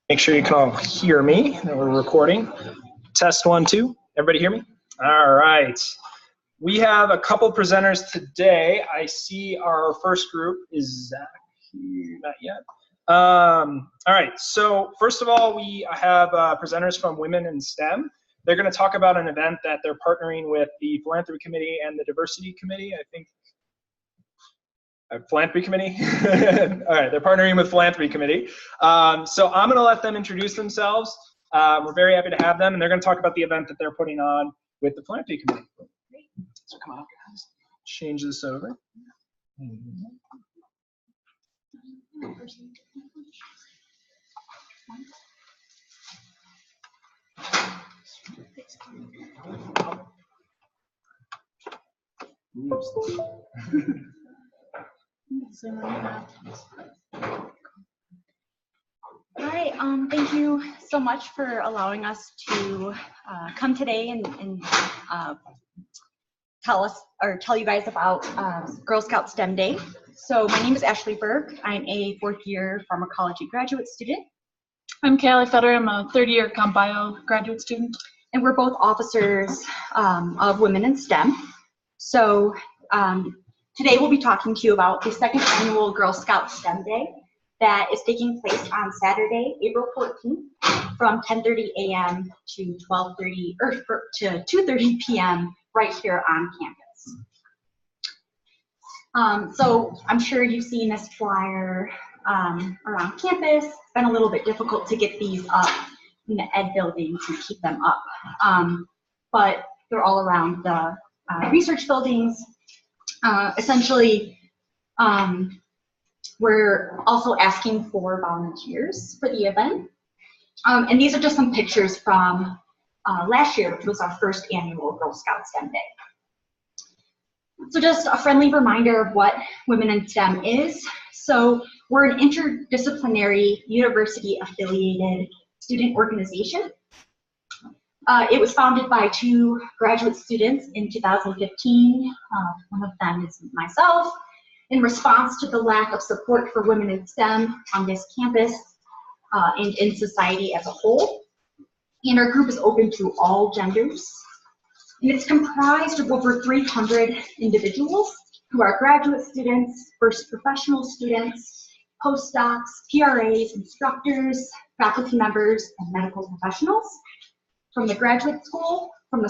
Make sure you can all hear me that we're recording. Test 1, 2. Everybody hear me? All right. We have a couple presenters today. I see our first group is Zach here. Not yet. All right. So first of all, we have presenters from Women in STEM. They're going to talk about an event that they're partnering with the Philanthropy Committee and the Diversity Committee, I think. Philanthropy Committee? All right, they're partnering with Philanthropy Committee. So I'm going to let them introduce themselves. We're very happy to have them, and they're going to talk about the event that they're putting on with the Philanthropy Committee. So come on, guys. Change this over. Hi, thank you so much for allowing us to come today and tell you guys about Girl Scout STEM Day. So my name is Ashley Berg. I'm a fourth-year pharmacology graduate student. I'm Callie Fetter. I'm a third-year comp bio graduate student. And we're both officers of Women in STEM. So today we'll be talking to you about the second annual Girl Scout STEM Day that is taking place on Saturday, April 14th from 10:30 a.m. to 12:30 or to 2:30 p.m. right here on campus. So I'm sure you've seen this flyer around campus. It's been a little bit difficult to get these up in the ed buildings and keep them up, but they're all around the research buildings. Essentially, we're also asking for volunteers for the event. And these are just some pictures from last year, which was our first annual Girl Scout STEM Day. So just a friendly reminder of what Women in STEM is. So we're an interdisciplinary university-affiliated student organization. It was founded by two graduate students in 2015. One of them is myself, in response to the lack of support for women in STEM on this campus and in society as a whole. And our group is open to all genders. And it's comprised of over 300 individuals who are graduate students, first professional students, postdocs, PRAs, instructors, faculty members, and medical professionals from the graduate school, from the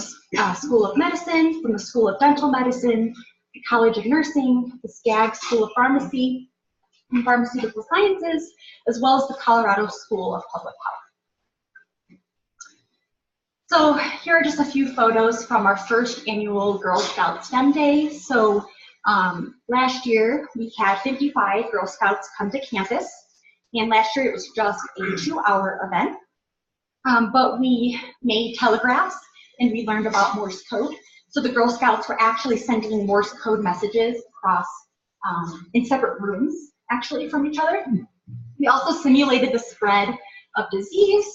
School of Medicine, from the School of Dental Medicine, the College of Nursing, the Skaggs School of Pharmacy and Pharmaceutical Sciences, as well as the Colorado School of Public Health. So here are just a few photos from our first annual Girl Scout STEM Day. So last year we had 55 Girl Scouts come to campus, and last year it was just a 2-hour event. But we made telegraphs and we learned about Morse code. So the Girl Scouts were actually sending Morse code messages across in separate rooms, actually, from each other. We also simulated the spread of disease,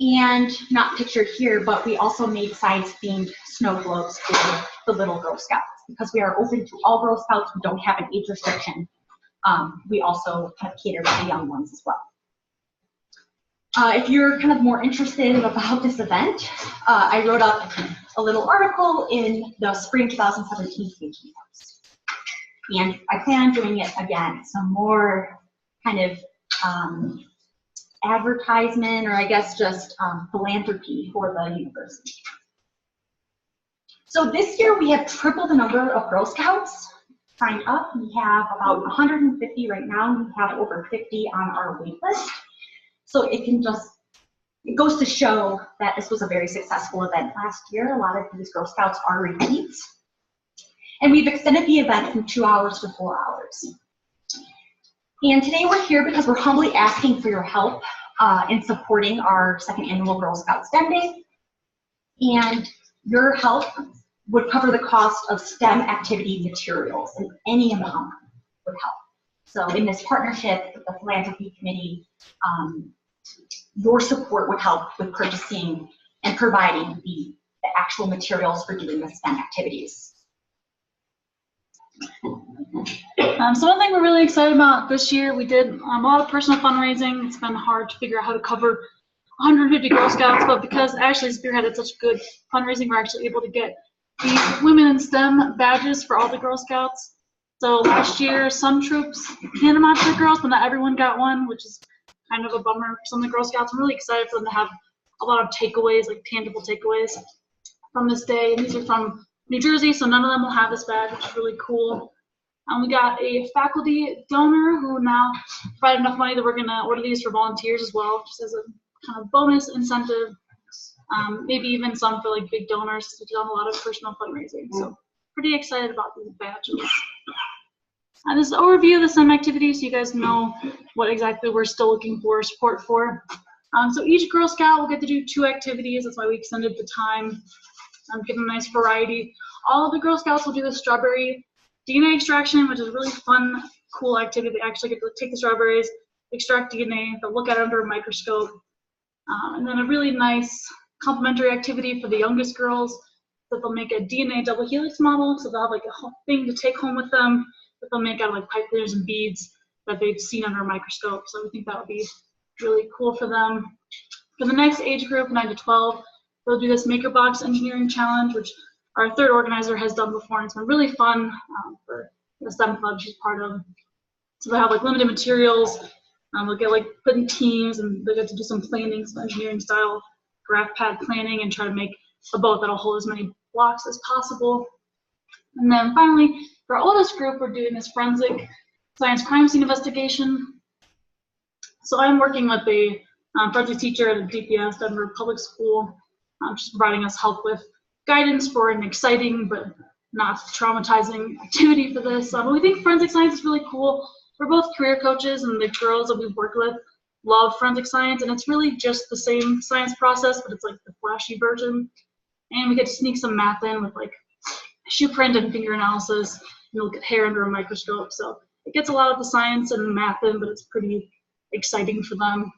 and not pictured here, but we also made science-themed snow globes for the little Girl Scouts. Because we are open to all Girl Scouts, we don't have an age restriction. We also have catered to the young ones as well. If you're kind of more interested about this event, I wrote up a little article in the spring 2017 Page Post. And I plan on doing it again, some more kind of advertisement, or I guess just philanthropy for the university. So this year we have tripled the number of Girl Scouts signed up. We have about 150 right now, and we have over 50 on our wait list. So it goes to show that this was a very successful event last year. A lot of these Girl Scouts are repeats. And we've extended the event from 2 hours to 4 hours. And today we're here because we're humbly asking for your help in supporting our second annual Girl Scout STEM Day. And your help would cover the cost of STEM activity materials, and any amount would help. So in this partnership with the Philanthropy Committee, your support would help with purchasing and providing the actual materials for doing the STEM activities. So one thing we're really excited about this year, we did a lot of personal fundraising. It's been hard to figure out how to cover 150 Girl Scouts, but because Ashley spearheaded such good fundraising, we're actually able to get the Women in STEM badges for all the Girl Scouts. So last year, some troops handed them out to the girls, but not everyone got one, which is kind of a bummer for some of the Girl Scouts. I'm really excited for them to have a lot of takeaways, like tangible takeaways from this day. And these are from New Jersey, so none of them will have this badge, which is really cool. We got a faculty donor who now provided enough money that we're going to order these for volunteers as well, just as a kind of bonus incentive. Maybe even some for like big donors. We've done a lot of personal fundraising, so pretty excited about these badges. This is an overview of the STEM activities, so you guys know what exactly we're still looking for support for. So each Girl Scout will get to do 2 activities. That's why we extended the time, give them a nice variety. All of the Girl Scouts will do the strawberry DNA extraction, which is a really fun, cool activity. They actually get to take the strawberries, extract DNA, they'll look at it under a microscope. And then a really nice complementary activity for the youngest girls, that they'll make a DNA double helix model, so they'll have like a whole thing to take home with them that they'll make out of like pipe cleaners and beads that they've seen under a microscope. So we think that would be really cool for them. For the next age group, 9 to 12, they'll do this Maker Box Engineering Challenge, which our third organizer has done before, and it's been really fun for the STEM club she's part of. So they'll have like limited materials, they'll get like put in teams, and they get to do some planning, some engineering style graph pad planning, and try to make a boat that'll hold as many blocks as possible. And then finally, for our oldest group, we're doing this forensic science crime scene investigation. So I'm working with a forensic teacher at a DPS, Denver Public School. She's providing us help with guidance for an exciting but not traumatizing activity for this. We think forensic science is really cool. We're both career coaches, and the girls that we've worked with love forensic science, and it's really just the same science process, but it's like the flashy version. And we get to sneak some math in with like shoe print and finger analysis, and look at hair under a microscope. So it gets a lot of the science and math in, but it's pretty exciting for them.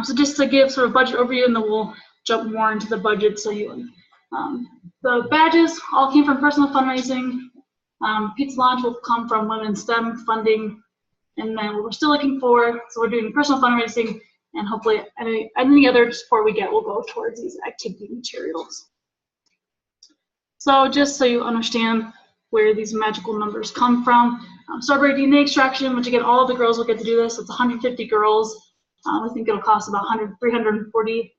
So just to give sort of budget overview, and then we'll jump more into the budget. So the badges all came from personal fundraising. Pizza Launch will come from Women in STEM funding. And then what we're still looking for, so we're doing personal fundraising, and hopefully any other support we get will go towards these activity materials. So just so you understand where these magical numbers come from, strawberry DNA extraction, which again, all of the girls will get to do this. It's 150 girls. I think it'll cost about $347 to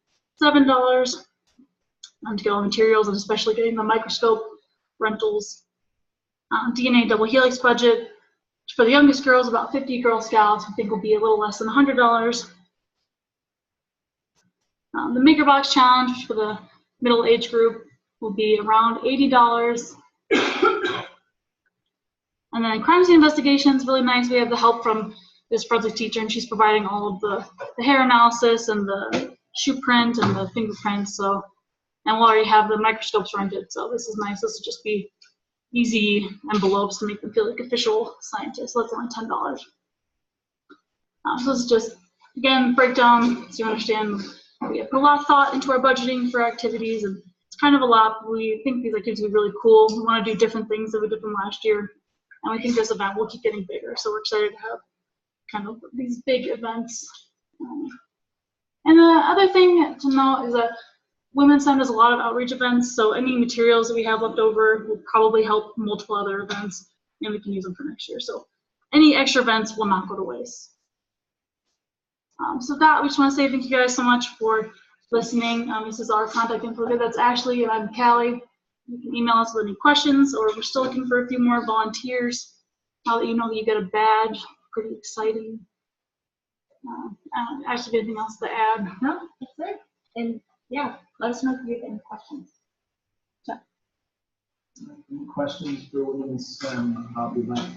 get all the materials, and especially getting the microscope rentals. DNA double helix budget for the youngest girls, about 50 Girl Scouts. I think will be a little less than $100. The Maker Box Challenge for the middle age group will be around $80. And then crime scene investigations, really nice. We have the help from this forensic teacher, and she's providing all of the hair analysis and the shoe print and the fingerprints. So, and we'll already have the microscopes rented, so this is nice. This will just be easy envelopes to make them feel like official scientists. So that's only $10. So this is just, again, breakdown so you understand. We put a lot of thought into our budgeting for activities, and it's kind of a lot. We think these activities will be really cool. We want to do different things that we did from last year, and we think this event will keep getting bigger. So we're excited to have kind of these big events. And the other thing to note is that Women's STEM does a lot of outreach events, so any materials that we have left over will probably help multiple other events, and we can use them for next year. So any extra events will not go to waste. So that, we just want to say thank you guys so much for listening. This is our contact info. That's Ashley, and I'm Callie. You can email us with any questions, or we're still looking for a few more volunteers. Now that you know that you get a badge, pretty exciting. Ashley, anything else to add? No, that's it. And yeah, let us know if you have any questions. So. Any questions for Women's STEM about the event?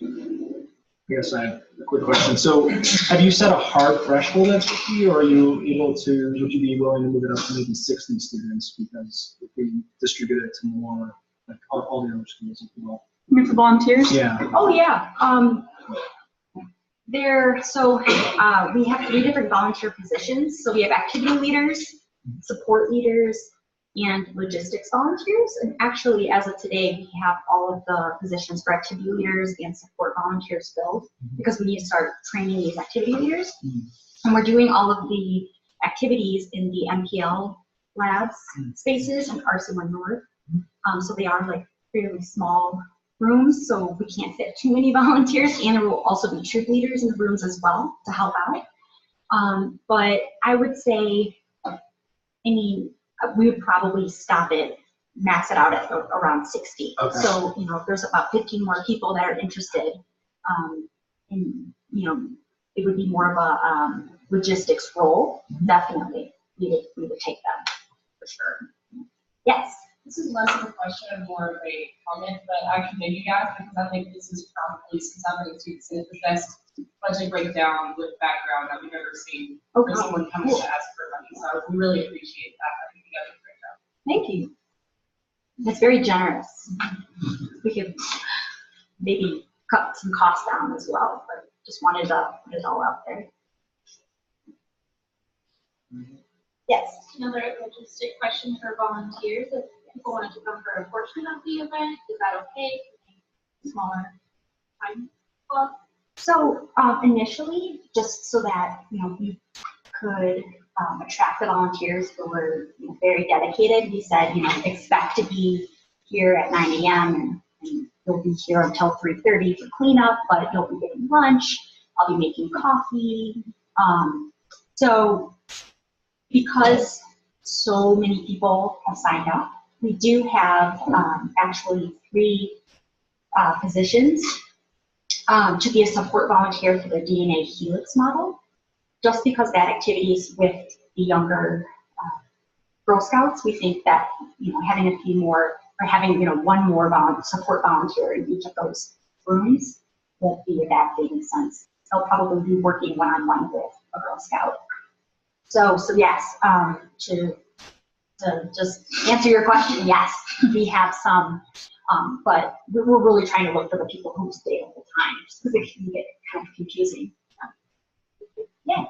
I guess I have a quick question. So have you set a hard threshold at 50, or are you able to, would you be willing to move it up to maybe 60 students, because if we distribute it to more, like all the other schools as well? You mean for volunteers? Yeah. Oh yeah. We have 3 different volunteer positions. So we have activity leaders, support leaders, and logistics volunteers. And actually, as of today, we have all of the positions for activity leaders and support volunteers filled because we need to start training these activity leaders. And we're doing all of the activities in the MPL labs spaces in RC1 North. So they are like fairly small rooms, so we can't fit too many volunteers, and there will also be troop leaders in the rooms as well to help out. But I would say, we would probably stop it, max it out at around 60. Okay. So, you know, if there's about 15 more people that are interested, and, you know, it would be more of a logistics role, definitely we would take them, for sure. Yes? This is less of a question and more of a comment, but I commend you guys because I think this is probably, since I've been in students, the best budget breakdown with background that we've ever seen for someone coming to ask for money. So we really appreciate that. I think you guys did a great job. Thank you. That's very generous. We could maybe cut some costs down as well, but just wanted to put it all out there. Yes? Another logistic question for volunteers. If people wanted to come for a portion of the event, is that okay? Smaller time club? So initially, just so that, you know, we could attract the volunteers who were, you know, very dedicated, we said, you know, expect to be here at 9 a.m. and you'll be here until 3:30 for cleanup, but you'll be getting lunch. I'll be making coffee. So because so many people have signed up, we do have actually 3 positions to be a support volunteer for the DNA Helix model, just because that activity is with the younger Girl Scouts. We think that, you know, having a few more, or having, you know, one more support volunteer in each of those rooms won't be a bad thing in a sense. They'll probably be working one-on-one with a Girl Scout. So yes, to just answer your question, yes, we have some, but we're really trying to look for the people who stay the whole time, just because it can get kind of confusing. Yeah.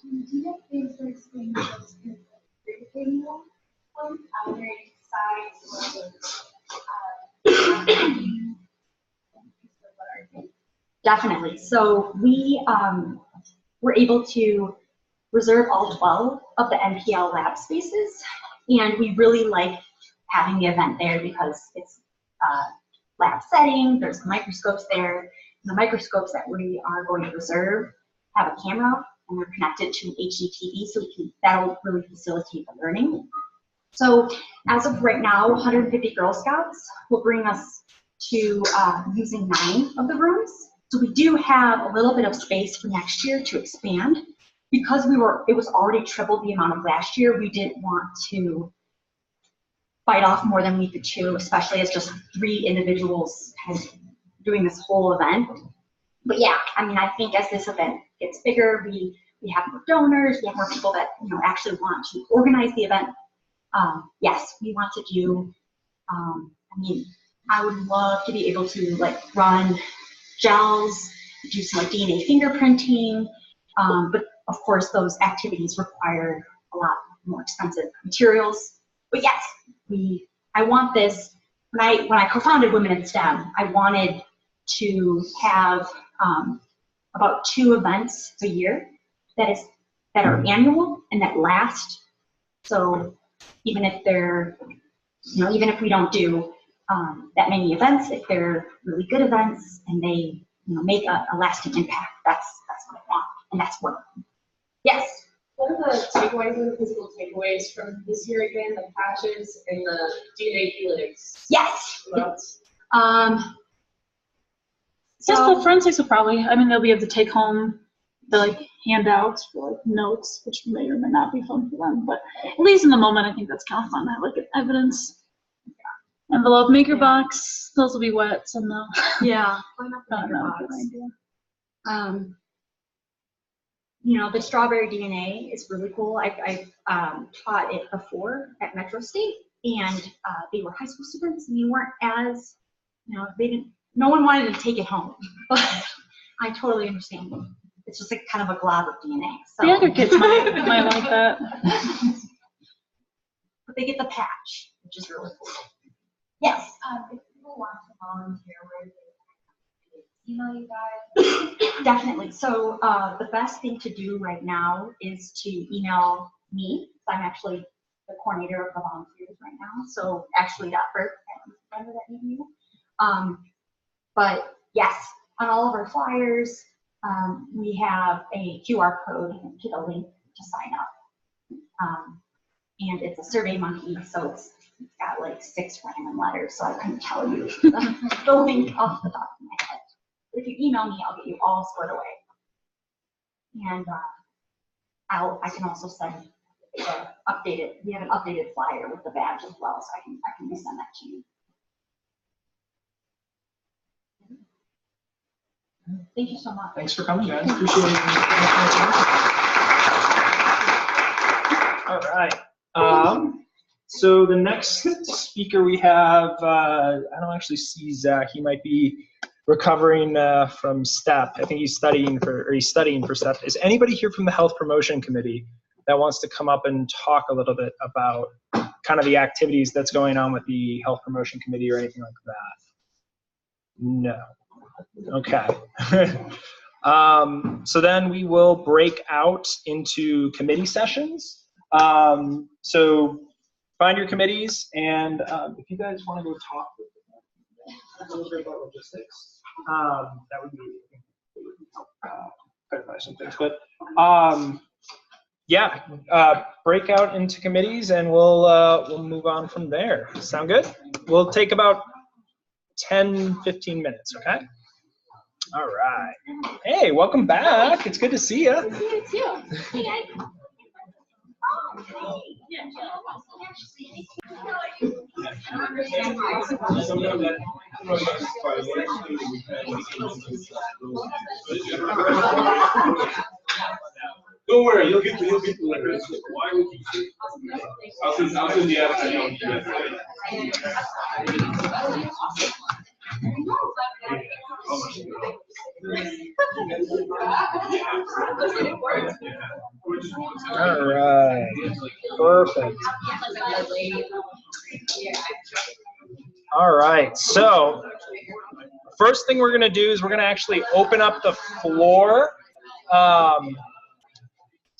Do you have things to explain just in the annual one, either size or Definitely. So we were able to reserve all 12 of the NPL lab spaces, and we really like having the event there because it's lab setting, there's microscopes there. The microscopes that we are going to reserve have a camera and they're connected to HDTV, so that'll really facilitate the learning. So as of right now, 150 Girl Scouts will bring us to using 9 of the rooms. So we do have a little bit of space for next year to expand. Because it was already triple the amount of last year, we didn't want to bite off more than we could chew, especially as just 3 individuals kind of doing this whole event. But yeah, I mean, I think as this event gets bigger, we have more donors, we have more people that, you know, actually want to organize the event. Yes, we want to do, I mean, I would love to be able to like run gels, do some like DNA fingerprinting, but of course those activities require a lot more expensive materials. But yes, I want this, when I co-founded Women in STEM, I wanted to have about 2 events a year that are annual and that last. So even if they're, you know, even if we don't do that many events, if they're really good events and they, you know, make a lasting impact, that's what I want, and that's what. Yes. What are the takeaways and the physical takeaways from this year again? The patches and the DNA Helix. Yes. Just the forensics will probably, I mean, they'll be able to take home the like handouts for like notes, which may or may not be fun for them, but at least in the moment, I think that's kind of fun to have like evidence. Envelope maker box, those will be wet, so no. Yeah. Why not the maker box? You know, the strawberry DNA is really cool. I've taught it before at Metro State, and they were high school students, and you weren't as, you know, no one wanted to take it home. But I totally understand. It's just like kind of a glob of DNA. So. The other kids might like that. but they get the patch, which is really cool. Yes. If people want to volunteer, where do they email you guys? Definitely. So the best thing to do right now is to email me. I'm actually the coordinator of the volunteers right now. So Ashley.Burke, remember that email? But yes, on all of our flyers, we have a QR code to the link to sign up. And it's a Survey Monkey, so it's got like 6 random letters, so I couldn't tell you the link off the top of my head. If you email me, I'll get you all squared away. And I can also send updated. We have an updated flyer with the badge as well, so I can resend that to you. Thank you so much. Thanks for coming, guys. Appreciate it. All right. So the next speaker we have, I don't actually see Zach. He might be recovering from STEP. I think he's studying for STEP. Is anybody here from the Health Promotion Committee that wants to come up and talk a little bit about kind of the activities that's going on with the Health Promotion Committee or anything like that? No. Okay. So then we will break out into committee sessions. So find your committees, and if you guys want to go talk with them a little bit about logistics, that would be clarify some things. But yeah, break out into committees, and we'll move on from there. Sound good? We'll take about 10-15 minutes. Okay. All right. Hey, welcome back. It's good to see you. Good to see you too. Hey, guys. Don't worry, you'll get the letters. Why would you? I'll send the outside on you. All right. Perfect. All right. So first thing we're going to do is we're going to actually open up the floor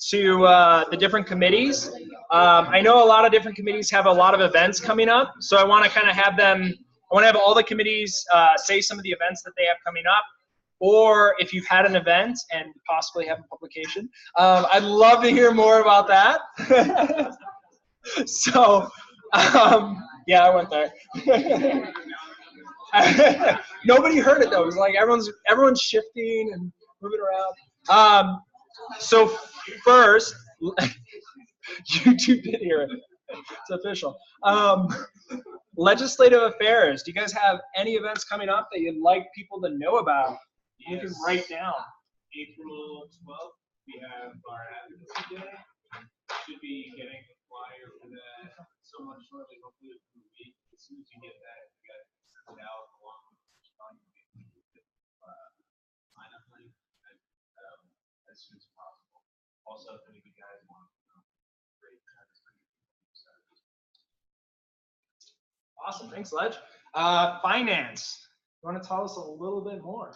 to the different committees. I know a lot of different committees have a lot of events coming up, so I want to kind of have them. I want to have all the committees say some of the events that they have coming up, or if you've had an event and possibly have a publication. I'd love to hear more about that. So, yeah, I went there. Nobody heard it though. It was like everyone's shifting and moving around. So first, YouTube did hear it. It's official. Legislative affairs. Do you guys have any events coming up that you'd like people to know about? You can write down. April 12th, we have our advocacy day. Should be getting a flyer for that somewhat shortly, hopefully within a week. As soon as you get that, you got to send it out along with sign-up link as soon as possible. Also, if any of you guys want great Awesome. Thanks, Ledge. Finance. You want to tell us a little bit more?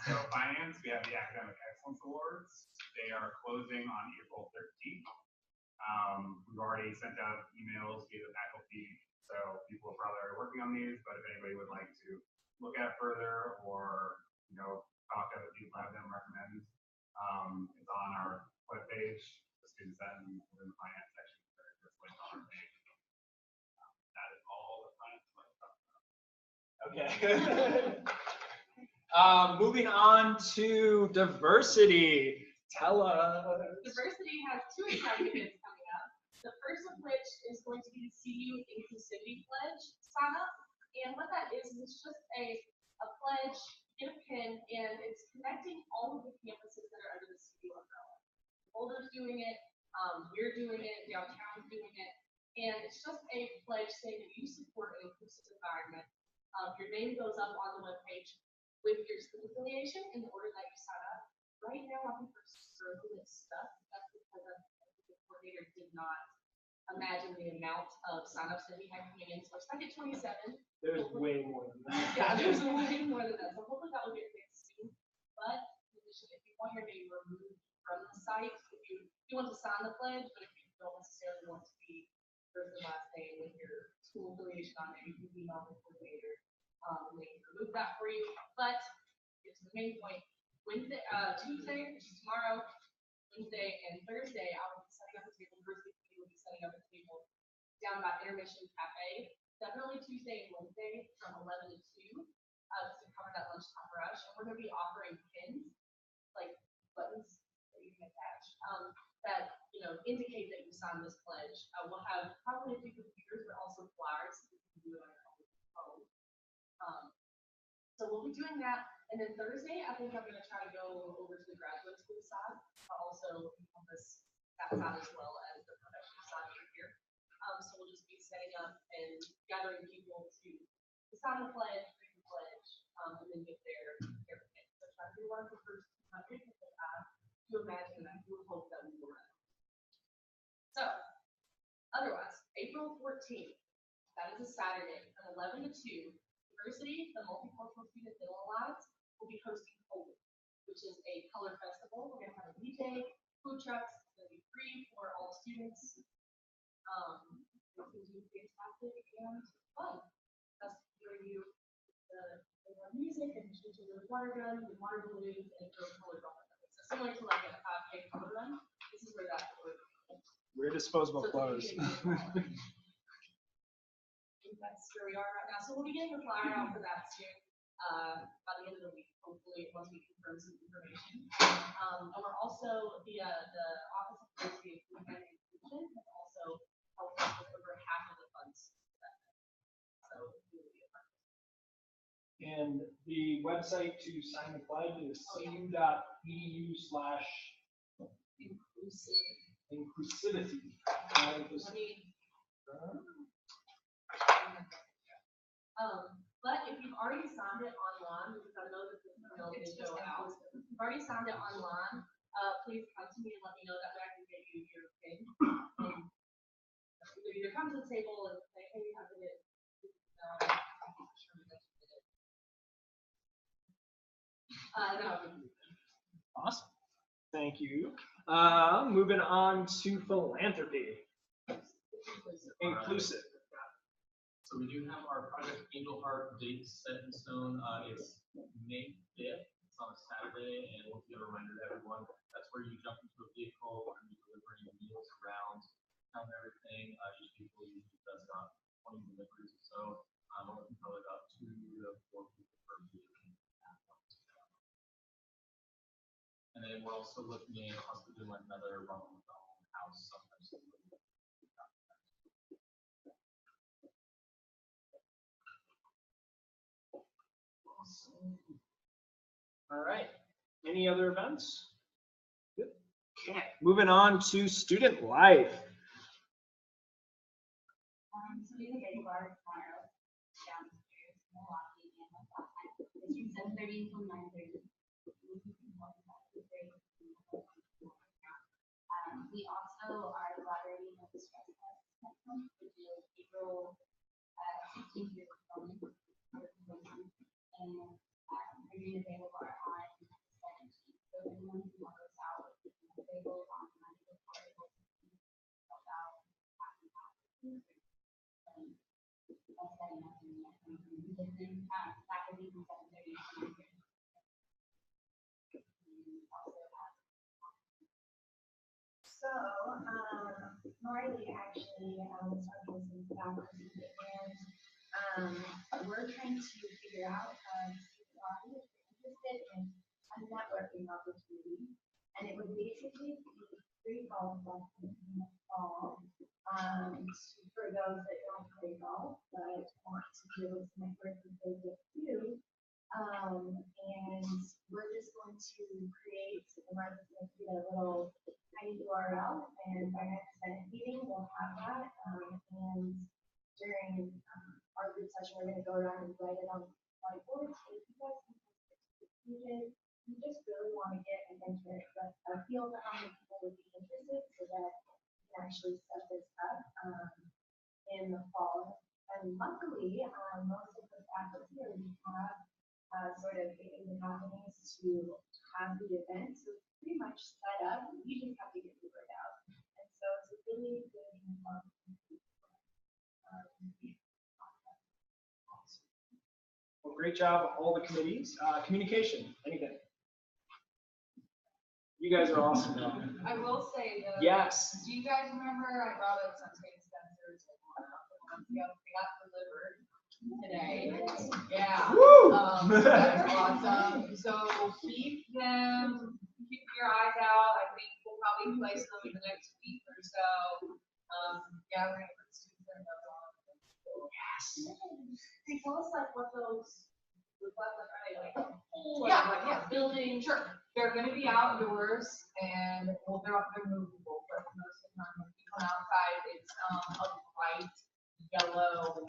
So finance, we have the Academic Excellence Awards. They are closing on April 13th. We've already sent out emails via the faculty, so people are probably already working on these, but if anybody would like to look at further or, talk to other people, have them recommend, it's on our webpage, the student session within the finance section, there's link on our page. That is all the finance stuff. Okay. Moving on to diversity. Tell us. Diversity has 2 exciting events coming up. The first of which is going to be the CU Inclusivity Pledge sign up. And what that is it's just a pledge, get a pin, and it's connecting all of the campuses that are under the CU umbrella. Boulder's doing it, we're doing it, downtown's doing it, and it's just a pledge saying that you support an inclusive environment. Your name goes up on the webpage with your student affiliation in the order that you sign up. Right now, I think we're struggling with stuff. That's because the coordinator did not imagine the amount of signups that we had coming in. So we're stuck at 27. There's way more than that. Yeah, there's way more than that. So hopefully that will get fixed soon. But in addition, if you want your name removed from the site, if you want to sign the pledge, but if you don't necessarily want to be first and last name with your school affiliation on there, you can email the coordinator. They can remove that for you. But it's the main point. Wednesday, Tuesday, which is tomorrow, Wednesday, and Thursday, I will be setting up a table. Thursday, we will be setting up a table down by Intermission Cafe. Definitely Tuesday and Wednesday from 11 to 2 to cover that lunchtime rush. And we're going to be offering pins, like buttons that you can attach, that indicate that you signed this pledge. We'll have probably a few computers, but also flyers, so you can do it on your phone. So we'll be doing that. And then Thursday, I think I'm going to try to go over to the graduate school side, but also encompass that side as well as the professional side over here. So we'll just be setting up and gathering people to sign the pledge, read the pledge, and then get their pin. So try to do one of the first 200 because you imagine that you would hope that we will run. So otherwise, April 14th, that is a Saturday from 11 to 2. University, the Multicultural Student Middle Alliance, will be hosting Holy, which is a color festival. We're going to have a DJ, food trucks. It's going to be free for all students. It's going to be fantastic and fun. That's where you music and shoot you with water gun, with water balloons, and throw color drops. So similar to like a 5K color run, this is where that would be. We're disposable clothes. That's where we are right now. So we'll be getting the flyer out for that soon, by the end of the week, hopefully, once we confirm some information. And we're also, the Office of Diversity and Inclusion has also helped us with over half of the funds. So we will be a part of it. And the website to sign the pledge is cu.edu/inclusivity. But if you've already signed it online, because I know that this email did go out, if you've already signed it online, please come to me and let me know. That way I can get you your pin. Either come to the table and say, hey, how did it? Awesome. Thank you. Moving on to philanthropy. Inclusive. So we do have our Project Angel Heart date set in stone. It's May 5th. It's on a Saturday, and we'll give a reminder to everyone. That's where you jump into a vehicle and be delivering meals around town and everything. Each vehicle usually does about 20 deliveries or so. We're looking probably about 2 to 4 people per vehicle. And then we're also looking at possibly doing another run on the house sometimes. All right. Any other events? Good. Okay. Moving on to student life. So we have a big bar tomorrow downstairs in Milwaukee, and it's from 7:30 until 9:30. We also are collaborating with the stress test system, which is April 16th through the 20th, and we're doing a bagel bar on the 17th. So everyone who wants us out with bagels on the 19th, about half an hour. That's setting up in the faculty from 7:30 to 9:30. So, Marley actually was talking to some faculty, and we're trying to figure out if you're interested in a networking opportunity, and it would basically be 3 golf lessons in the fall for those that don't play golf but want to be able to network with those that do. And we're just going to create a little tiny URL, and by next Senate meeting we'll have that. And during our group session, we're going to go around and write it on whiteboard. So if you guys can pages, you just really want to get a feel for how many people would be interested, so that actually set this up in the fall. And luckily, most of the faculty already have sort of in the companies to have the event. So it's pretty much set up. You just have to get the word out. And so it's a really good Well, great job, all the committees. Communication, anything? You guys are awesome. I will say though. Yes. Do you guys remember I brought up some tape sensors they got delivered today. Yeah. Woo! That's awesome. So keep your eyes out. I think we'll probably place them in the next week or so. Yeah, we're gonna put students in those on. Yes. Hey, tell us like what those look like. Are they like Yeah, building. Sure. They're gonna be outdoors and they're movable, but most of the time when you come outside, it's a bright yellow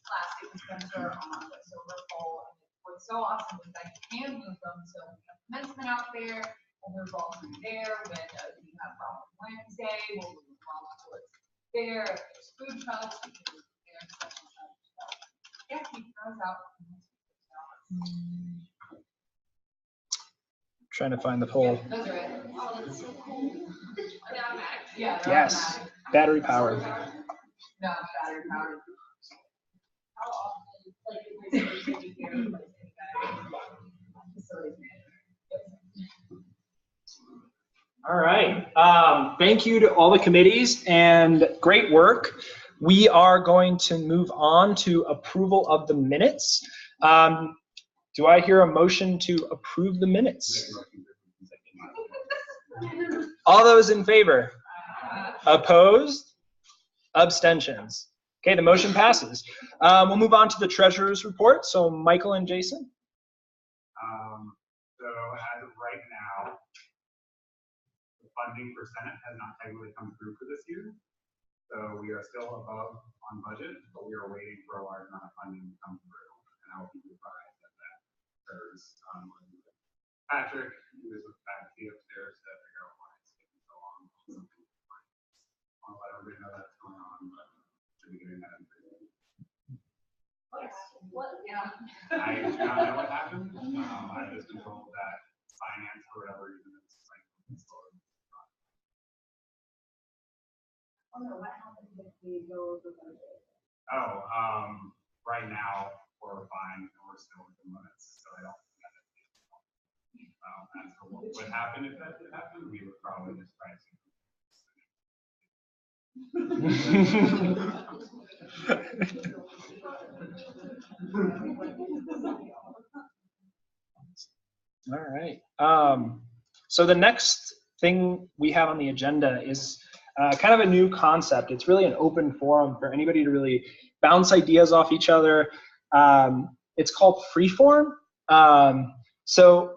plastic dispenser on the silver pole. And what's so awesome is that you can move them. So when you have commencement out there, we'll move all through there. When you have problem Wednesday, we'll move all towards there. If there's food trucks, we can move there. Yeah, keep your eyes out. Trying to find the poll. Those are it. Oh, that's so cool. Are they automatic? Yeah. they're Yes. automatic. Battery powered. No, battery powered. how often, like, if there's a facility All right. Thank you to all the committees and great work. We are going to move on to approval of the minutes. Do I hear a motion to approve the minutes? All those in favor? Opposed? Abstentions? Okay, the motion passes. We'll move on to the treasurer's report. So Michael and Jason. So as of right now, the funding for Senate has not technically come through for this year. So we are still above on budget, but we are waiting for a large amount of funding to come through. And I will keep you apprised of that. There's Patrick, who is with the faculty upstairs, to figure out why it's taking so long. I'll let everybody know that's going on, but should be getting that in. what, yeah. I do not know what happened. I was told that finance, for whatever reason, it's like slow. Oh no, what happens if we go over budget? Oh, right now we're fine and we're still within limits, so I don't think that as for what would happen if that did happen, we would probably just try to. All right. So the next thing we have on the agenda is kind of a new concept. It's really an open forum for anybody to really bounce ideas off each other. It's called Freeform. So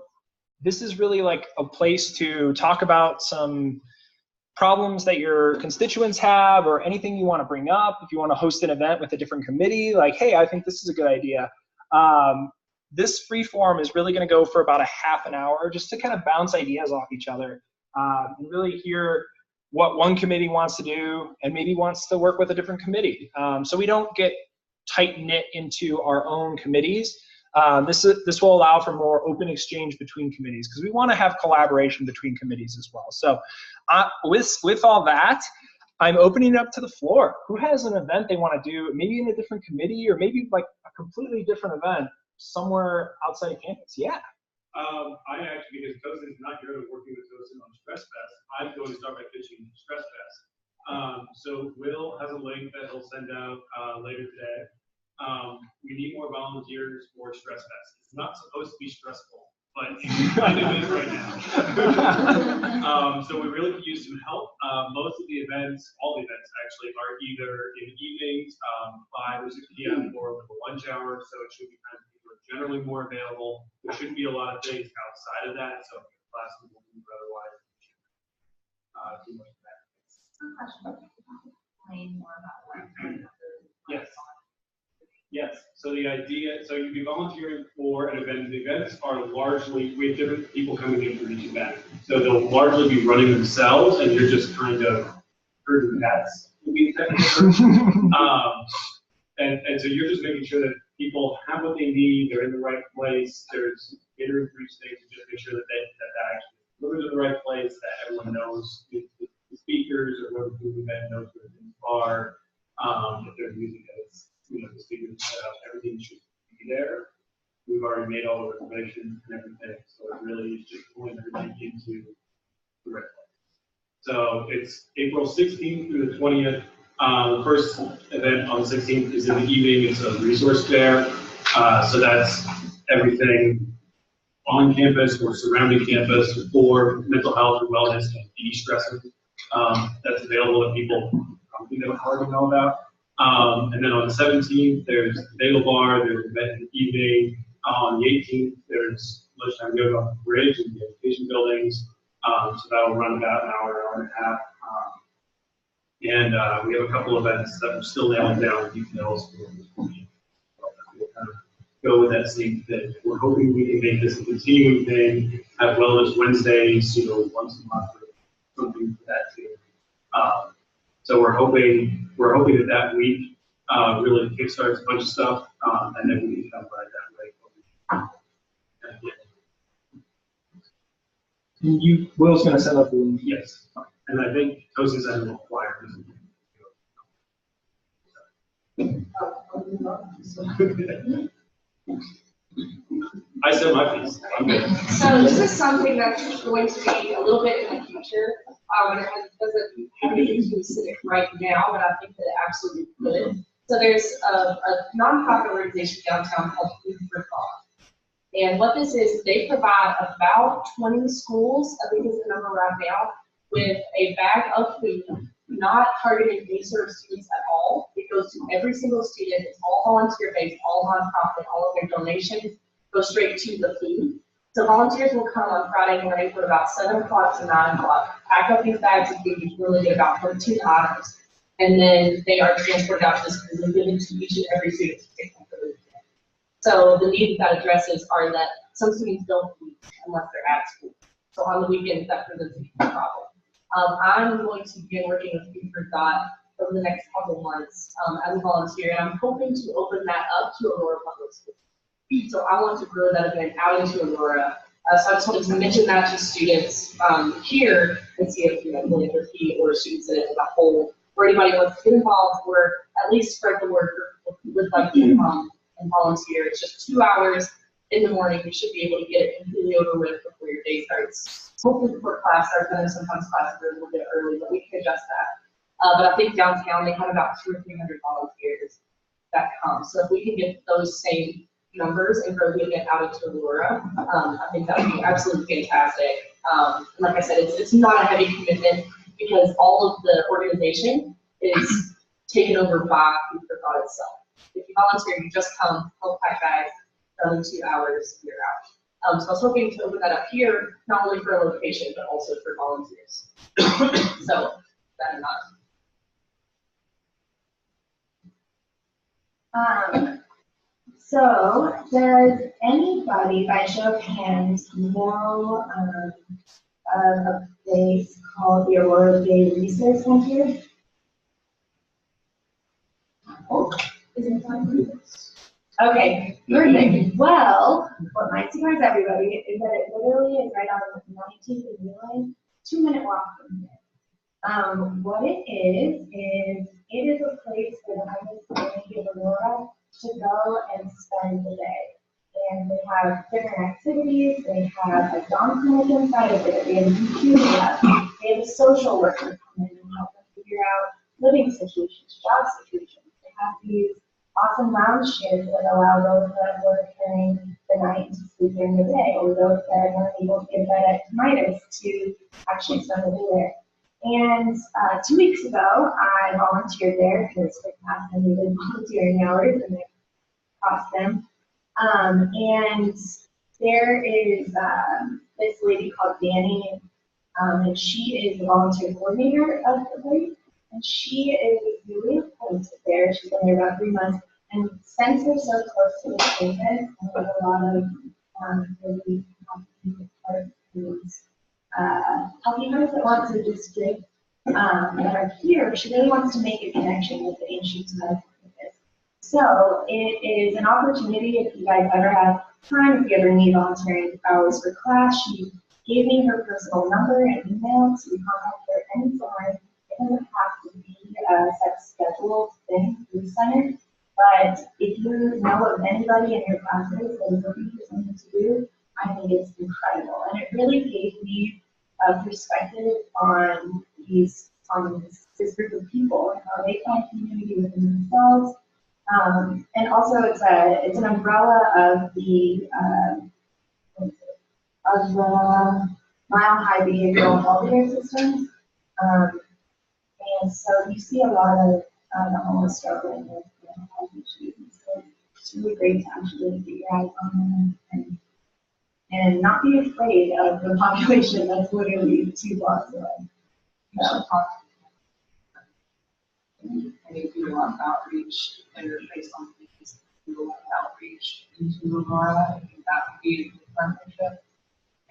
this is really like a place to talk about some problems that your constituents have or anything you want to bring up. If you want to host an event with a different committee, like, hey, I think this is a good idea. This free forum is really going to go for about a half an hour just to kind of bounce ideas off each other and really hear what one committee wants to do and maybe wants to work with a different committee. So we don't get tight-knit into our own committees. This will allow for more open exchange between committees because we want to have collaboration between committees as well. So with all that, I'm opening it up to the floor. Who has an event they want to do, maybe in a different committee or maybe like a completely different event somewhere outside of campus? Yeah. I actually, because Tosin is not here, working with Tosin on Stress Fest, I'm going to start by pitching Stress Fest. So Will has a link that he'll send out later today. We need more volunteers for Stress Fest. It's not supposed to be stressful, but it kind of is right now. So we really could use some help. Most of the events, all the events actually, are either in evenings, 5 or 6 p.m. or with a lunch hour, so it should be kind of people are generally more available. There shouldn't be a lot of things outside of that, so if your classes will move otherwise. Too much of that. Explain more about that. Yes. Yes, so the idea, so you'd be volunteering for an event. The events are largely, we have different people coming in for each event. So they'll largely be running themselves and you're just kind of herding cats would be the technical term. And so you're just making sure that people have what they need, they're in the right place, there's catering for each thing to just make sure that that actually delivers in the right place, that everyone knows the speakers or whoever the event knows where things are. If they're using it as, the speakers set up, everything should be there. We've already made all the reservations and everything, so it really is just pulling everything into the right place. So it's April 16th through the 20th. The first event on the 16th is in the evening. It's a resource fair. So that's everything on campus or surrounding campus for mental health or wellness and de-stressing. That's available that people probably never hardly know about. And then on the 17th, there's the bagel bar, there's an event in the evening. On the 18th, there's lunchtime yoga on the bridge in the education buildings. So that'll run about an hour and a half. And we have a couple events that we're still nailing down details. We'll kind of go with that same thing. We're hoping we can make this a continuing thing, have Wellness Wednesdays, once a month or something for that too. So we're hoping that week really kickstarts a bunch of stuff, and then we can kind of ride that way. Will's going to set up the. Yes, and I think Tosin's had a little flyer. I said my piece. I'm good. So this is something that's going to be a little bit in the future. And it doesn't have anything to do with Civic right now, but I think that it absolutely could. So there's a nonprofit organization downtown called Food for Thought. And what this is, they provide about 20 schools, I think is the number right now, with a bag of food, not targeting any sort of students at all. It goes to every single student. It's all volunteer-based, all nonprofit, all of their donations go straight to the food. So volunteers will come on Friday morning from about 7 o'clock to 9 o'clock, pack up these bags of food, which really get about 13 items, and then they are transported out to the schools and given to each and every student to take home for the weekend. So the needs that addresses are that some students don't eat unless they're at school. So on the weekends, that presents a problem. I'm going to begin working with Food for Thought over the next couple months as a volunteer, and I'm hoping to open that up to Aurora Public Schools. So I want to grow that event out into Aurora. So I just wanted to mention that to students here and see if really repeat or students in it as a whole, or anybody wants to get involved or at least spread the word or would like to come and volunteer. It's just 2 hours in the morning. You should be able to get it completely over with before your day starts. Hopefully before class starts. I know sometimes classes are a little bit early, but we can adjust that. But I think downtown they have about 200 or 300 volunteers that come. So if we can get those same numbers and grow the event out into Aurora, I think that would be absolutely fantastic. And like I said, it's not a heavy commitment because all of the organization is taken over by Food for Thought itself. If you volunteer, you just come, help pack bags, done in 2 hours, you're out. So I was hoping to open that up here, not only for a location, but also for volunteers. So, that enough. So, does anybody, by show of hands, know a place called the Aurora Bay Resource Center? Oh, isn't that okay, perfect. Well, what might surprise everybody is that it literally is right on the 19th and Wheeling, 2-minute walk from here. What it is a place for the homeless community of Aurora to go and spend the day. And they have different activities. They have a dorm clinic inside of it. They have a computer lab. They have a social worker come in and help them figure out living situations, job situations. They have these awesome lounge chairs that allow those that work during the night to sleep during the day, or those that aren't able to get bed at night to actually spend the day there. And 2 weeks ago, I volunteered there because quick pass and needed volunteering hours and it cost them. And there is this lady called Danny, and she is the volunteer coordinator of the place. And she is really opposed to there. She's been there about 3 months. And since we're so close to the campus, and we have a lot of really healthy hearts that want to just give that are here, she really wants to make a connection with the Anschutz medical campus. So it is an opportunity if you guys ever have time, if you ever need volunteering hours for class. She gave me her personal number and email to contact her anytime. It doesn't have to be a set scheduled thing through the center, but if you know of anybody in your classes that is looking for something to do, I think it's incredible. And it really gave me a perspective on this group of people and how they find community within themselves. And also it's an umbrella of the Mile High Behavioral Healthcare Systems. And so you see a lot of the homeless struggling with mental health issues. So it's really great to actually get your eyes on them and not be afraid of the population that's literally 2 blocks away. So, And if you want outreach, interface on these, you want outreach into Aurora, I think that would be a good partnership.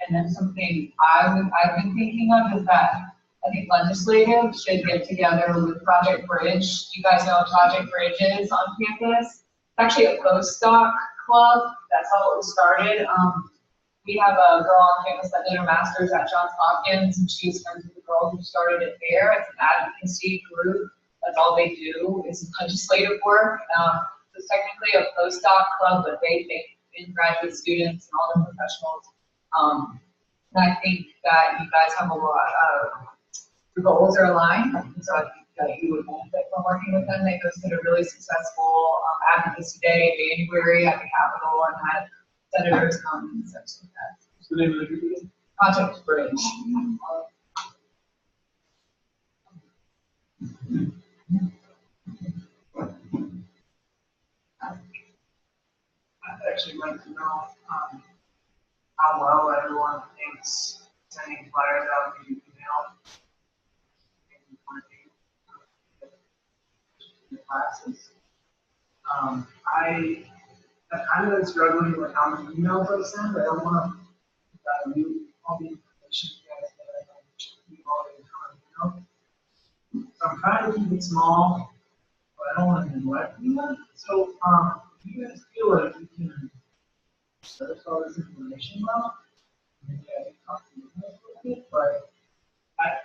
And then something I've been thinking of is that I think legislative should get together with Project Bridge. You guys know what Project Bridge is on campus? It's actually a postdoc club. That's how it was started. We have a girl on campus that did her master's at Johns Hopkins, and she's friends with the girl who started it there. It's an advocacy group. That's all they do is legislative work. So it's technically a postdoc club, but they take in graduate students and all the professionals. And I think that you guys have a lot of, the goals are aligned, and so I think that you would benefit from working with them. They hosted a really successful advocacy day in January at the Capitol and had senators come and such like that. What's the name of the group again? Project Bridge. I'd actually like to know how well everyone thinks sending flyers out via email and working in classes. I'm kind of struggling with how many emails I send. I don't want to read all the information you guys that I keep all the time, So I'm trying to keep it small, but I don't want to neglect anyone. So do you guys feel like you can search all this information well? Maybe I can talk to you guys a little bit, but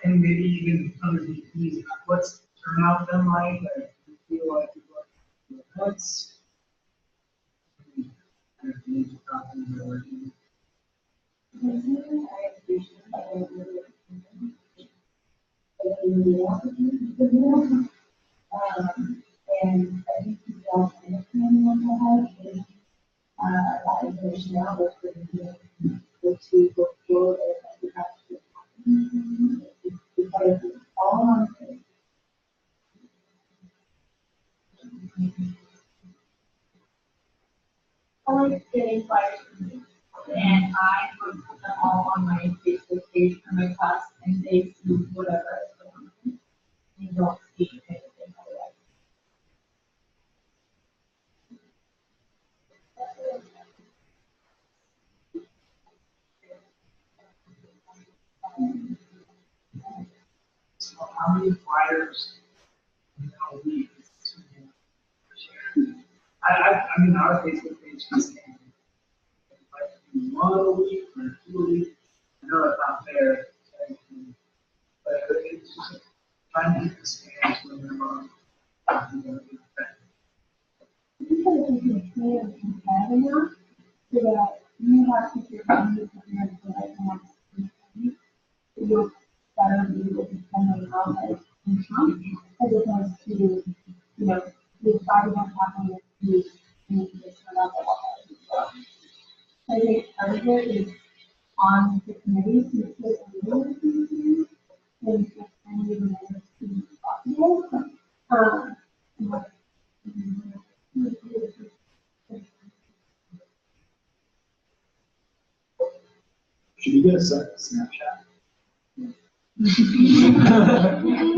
and maybe even underneath these, what's turnout been like? Like, do you feel like people are events? I appreciate and I think people also understand mental health and that information out was pretty good to go forward and because it's all on it. I like getting flyers and I would put them all on my Facebook page for my class and they see whatever I put on them. You don't see anything otherwise. So how many flyers a week? I mean, our Facebook page is like 1 a week or 2 a week. I know that's not fair, but it's just trying to keep the spans when they're on. You can clear and compare enough so that you have to get money prepared for like the next week. So you'll better be able to spend on outside income as opposed to, the starting on top of the and you just turn out the water. I think part of it is on the committee to put a little bit of and if any of the members to be possible. Should we get a Snapchat?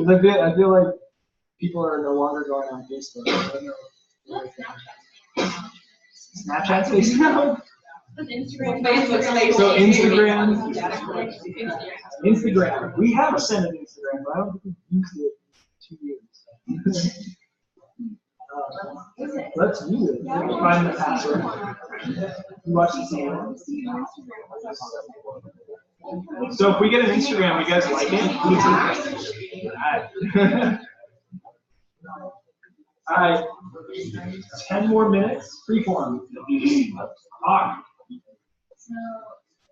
I feel like people are no longer going on Facebook. I don't know. Snapchat's Facebook? So Instagram. We have a Senate Instagram, but I don't think we've used it in 2 years. Let's use it. Find the password. You watch the channel. So if we get an Instagram, you guys like it? All right. 10 more minutes. Freeform. Ah. So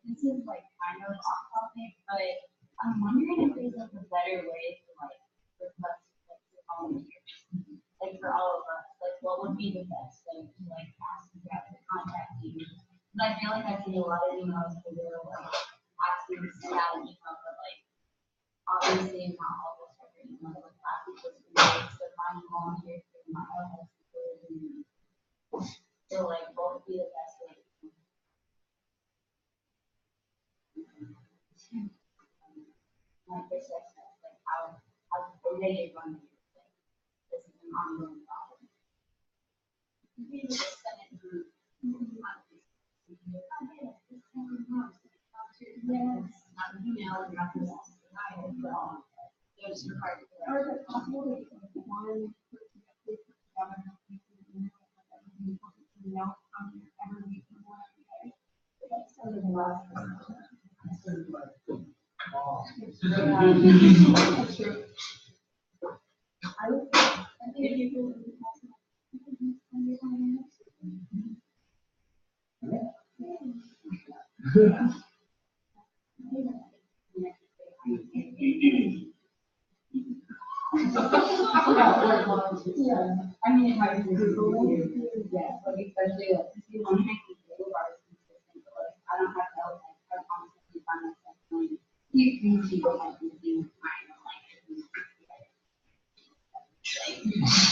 this is like kind of off topic, but I'm wondering if there's like a better way to like request like the volunteers, like for all of us, like what would be the best thing to like ask you guys to contact you? Because I feel like I see a lot of emails that are like asking to send out an email, but like obviously not all of us are getting emails like last week was really to find volunteers for my own. So like what would be the best way? Like this success, like how the way you run it, like this is an ongoing problem. You just send it through. Yes, not an email, not this. Just required. Or is it possible that you can one I mean, it might be Google, yeah, but especially like if you want to make these little bars consistent, but like I don't have to like I constantly find myself doing you see what I'm doing.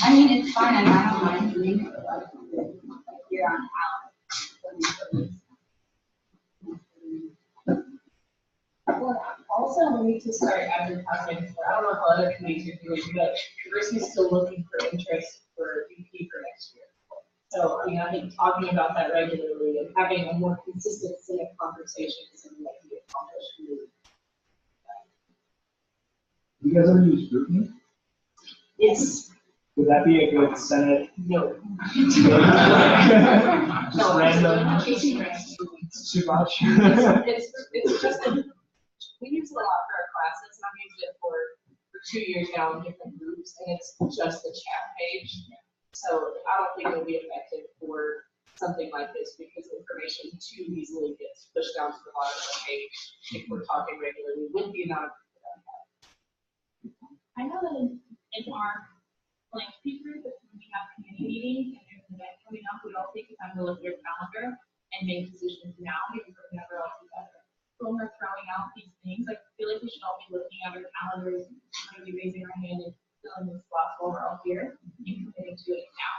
I mean, it's fine, and I don't mind doing it, but like here on out. Also, we need to start advertising for, I don't know how other committees are doing, but Diversity's still looking for interest for VP for next year. So, I mean, I think talking about that regularly and having a more consistent set of conversations and what can be accomplished. You guys ever use GroupMe? Yes. Would that be a good Senate? No. Just random. It's too much. It's just we use it a lot for our classes, and I've used it for 2 years now in different groups, and it's just a chat page. So I don't think it'll be effective for something like this because information too easily gets pushed down to the bottom of the page if we're talking regularly with the amount of people that we have. I know that in our blank speak group, when we have community meetings and there's an event coming up, we all take the time to look at your calendar and make decisions now because we're never all together. So when we're throwing out these things, I feel like we should all be looking at our calendars, maybe raising our hand and filling the slots while we're all here and committing to it now.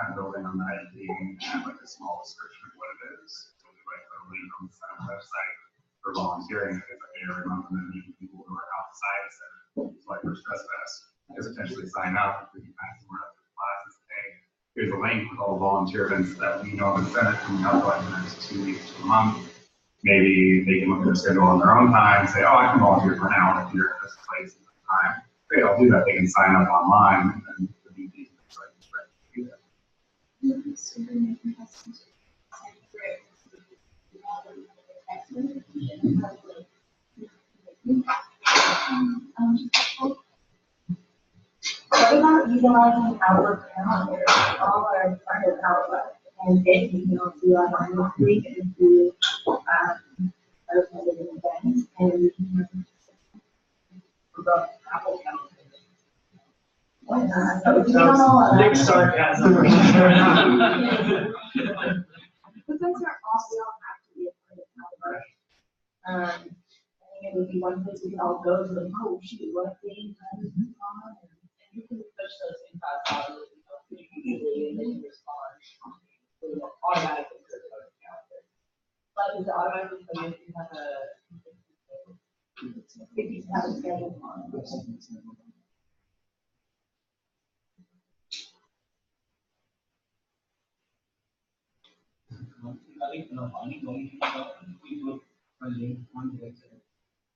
Kind of building on that, being like a small description of what it is. So we like a link on the Senate website for volunteering. It's like every month and then meeting people who are outside of Senate, like for Stress Fest, is essentially sign up. We can pass the word up to the classes. Hey, here's a link with all the volunteer events that we know in the Senate coming up like the next 2 weeks to a month. Maybe they can look at their schedule on their own time and say, oh, I can volunteer for an hour if you're at this place at this time. They don't do that. They can sign up online and the VP can try to do that. What about utilizing Outlook calendar? All our part of Outlook, And then we can also do online this week and do other kind of events, and we can have About Apple Calendar. Big sarcasm. But those are all, we all have to be a part of Caliber. I think it would be one place we could all go to, like, oh, shoot, what thing, And you can push those invites out really easily and then you respond. So you don't automatically go to the calendar. But is it automatically coming if you have a? if you have a schedule on. I think, only people are linked on the website,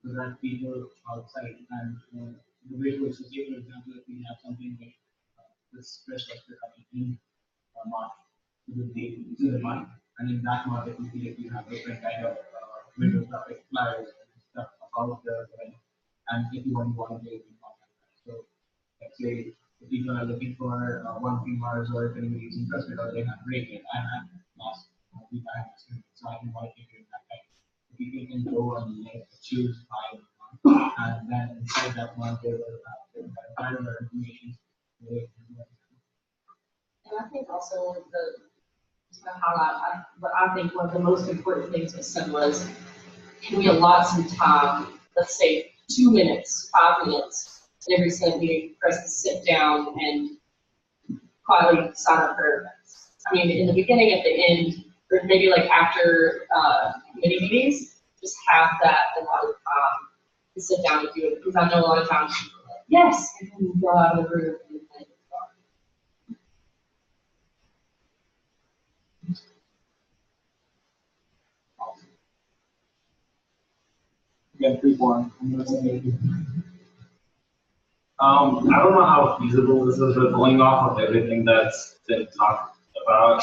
so that people outside and the way to associate, for example, if we have something like this press lecture coming in March, to the day, to the month, and in that month, if we feel like we have different kind of window traffic flyers and stuff about the event, and if you want to volunteer, we can contact that. So, let's say if people are looking for one thing Mars, or if anybody is interested or they have break it, I have last week I have experience, so I can volunteer during that time. So people can go and choose by month, and then inside that month they will have their information. And I think also just to highlight, what I think one of the most important things with Sim was, can we allot some time, let's say 2 minutes, 5 minutes, every Sunday meeting for us to sit down and quietly sign up for events. I mean, in the beginning, at the end, or maybe like after committee meetings, just have that allotted time to sit down and do it, because I know a lot of times people are like, yes, and then you go out of the room and then it's gone. Again, freeform. I don't know how feasible this is, but going off of everything that's been talked about,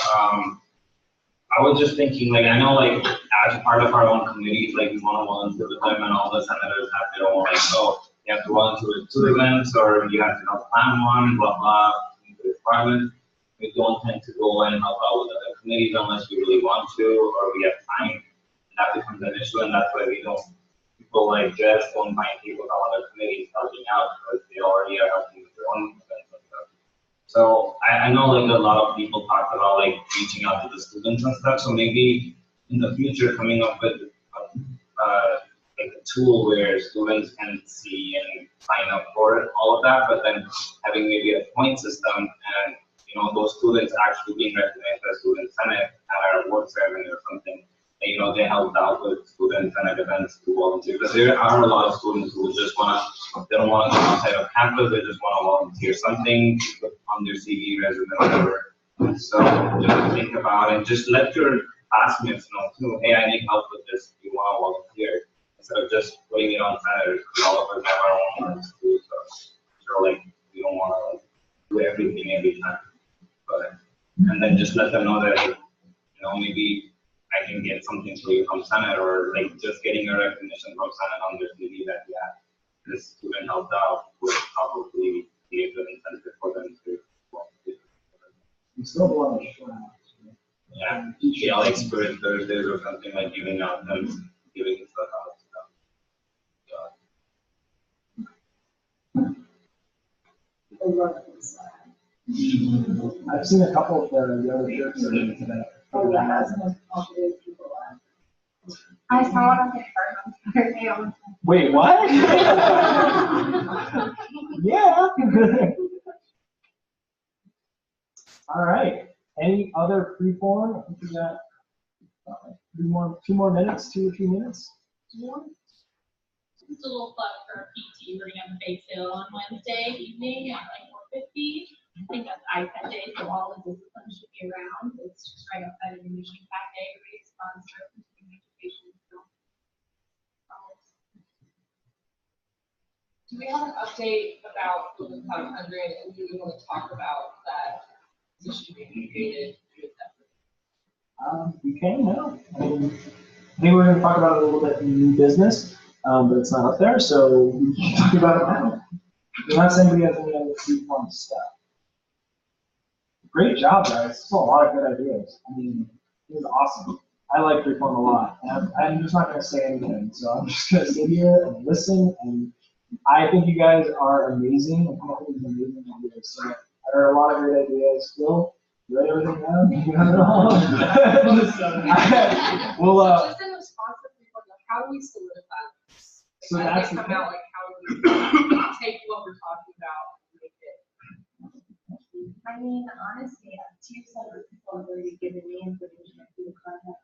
I was just thinking, like, I know, like, as part of our own committees, like, we want to volunteer with them, and all the senators have their own, like, oh, you have to volunteer with 2 events, or you have to help plan one, blah, blah, the requirements. We don't tend to go and help out with other committees unless we really want to, or we have time, and that becomes an issue, and that's why we don't. People like Jess don't find people on other committees helping out because they already are helping with their own events and stuff. So I know like a lot of people talked about like reaching out to the students and stuff. So maybe in the future coming up with like a tool where students can see and sign up for it, all of that, but then having maybe a point system and those students actually being recognized as student senate at our work ceremony or something. They helped out with students and at events to volunteer, because there are a lot of students who just they don't want to go outside of campus, they just want to volunteer something on their CV, resume, whatever. So just think about it, just let your classmates know too, hey, I need help with this, do you want to volunteer? Instead of just putting it on senators, because all of us have our own work to do, so like, we don't want to do everything every time. But, and then just let them know that, maybe I can get something for you from Senate, or like just getting a recognition from Senate on their CV that, yeah, this student helped out would probably be a good incentive for them to volunteer. We still want to show. Yeah, like Spirit Thursdays or something, like giving out them, giving stuff out. I've seen a couple of the yellow shirts that are in today. Oh, yeah, that's the most popular people. I saw it on the Saturday all the time. Wait, what? Yeah. All right. Any other freeform? I think we got 2 more minutes, 2 or 3 minutes. Just a little plug for PT. We're gonna have a bake sale on Wednesday evening at like 4:50. I think that's iPad day, so all the disciplines should be around. It's just right outside of the Mission Cafe. Everybody's sponsored continuing education. Do we have an update about the 500, and do we want to talk about that position being created? We can now. I think we're going to talk about it a little bit in new business, but it's not up there, so we can talk about it now. Unless anybody has any other freeform stuff. great job, guys. It's a lot of good ideas. I mean, it was awesome. I like Freeform a lot. And I'm just not going to say anything. So I'm just going to sit here and listen. And I think you guys are amazing and come up with these amazing ideas. So there are a lot of great ideas. Phil, you write everything down? Well, Just in response to Freeform, like, how do we solidify this? So Like, that's how do the they come out, like, how do we take what we're talking about and make it? I mean, honestly, two separate people have already given me information through the contact.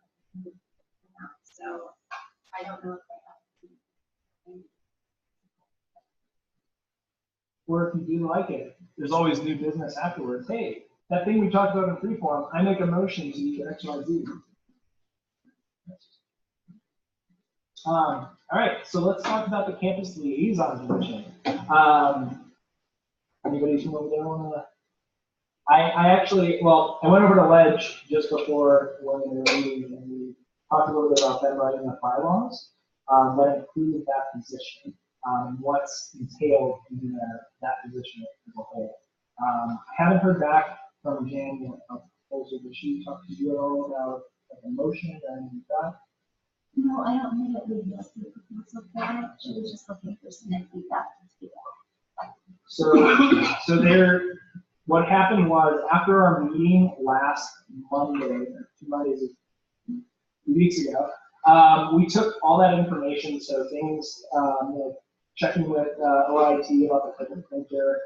So I don't know if I have. or if you do like it, there's always new business afterwards. Hey, that thing we talked about in Freeform, I make a motion to do X, Y, Z. All right, so let's talk about the campus liaison position. Anybody from over there want to? I actually, well, I went over to Ledge just before going into the meeting, and we talked a little bit about them writing the bylaws that include that position, what's entailed in that position as a whole. I haven't heard back from Jan yet. Also, did she talk to you at all about like, a motion or anything like that? No, I don't think it would just be a proposal for it. She was just looking for some feedback. So there, what happened was after our meeting last Monday, or 2 Mondays, 2 weeks ago, we took all that information, so things like checking with OIT about the type of printer,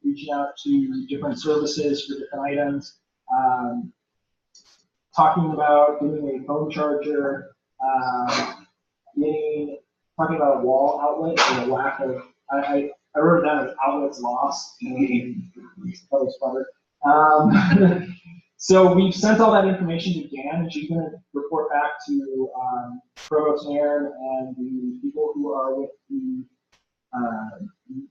reaching out to different services for different items, talking about doing a phone charger, talking about a wall outlet and a lack of, I wrote it down as outlets lost. That was funny. So we've sent all that information to Jan, and she's going to report back to Provost Mayor and the people who are with the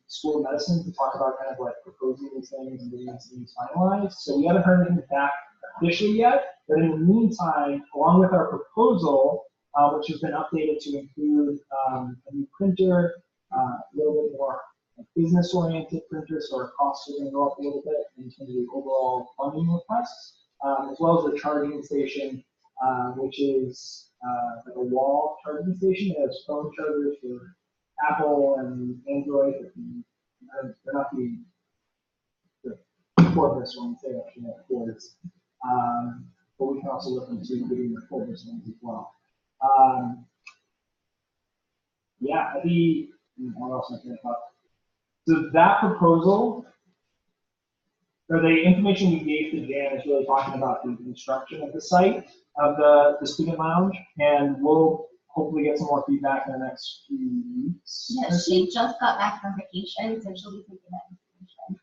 School of Medicine to talk about kind of like proposing these things and getting these things finalized. So we haven't heard anything back officially yet, but in the meantime, along with our proposal, which has been updated to include a new printer, a little bit more business-oriented printer, so our costs are going to go up a little bit in terms of the overall funding requests, as well as the charging station, which is like a wall charging station. It has phone chargers for Apple and Android, but they're not the cordless ones, they actually have cords. But we can also look into getting the cordless ones as well. Yeah, what else am I going to talk? So that proposal, or the information we gave to Jan is really talking about the construction of the site of the student lounge, and we'll hopefully get some more feedback in the next few weeks. Yeah, she just got back from vacation, so she'll be taking that information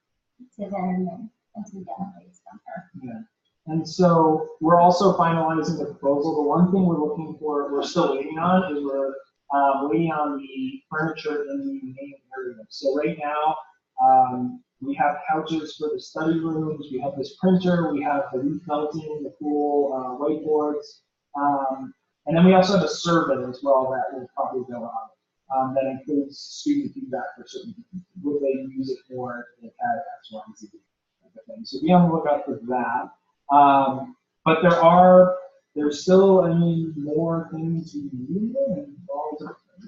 to them and to get updates from her. Yeah. And so we're also finalizing the proposal. The one thing we're looking for, we're still waiting on, is we're waiting on the furniture in the main area. So right now, we have couches for the study rooms, we have this printer, we have the roof melting, the cool whiteboards, and then we also have a survey as well that will probably go out that includes student feedback for certain things. Would they use it more if they had X, Y, and Z? So be on the lookout for that. But there's still, more things we need.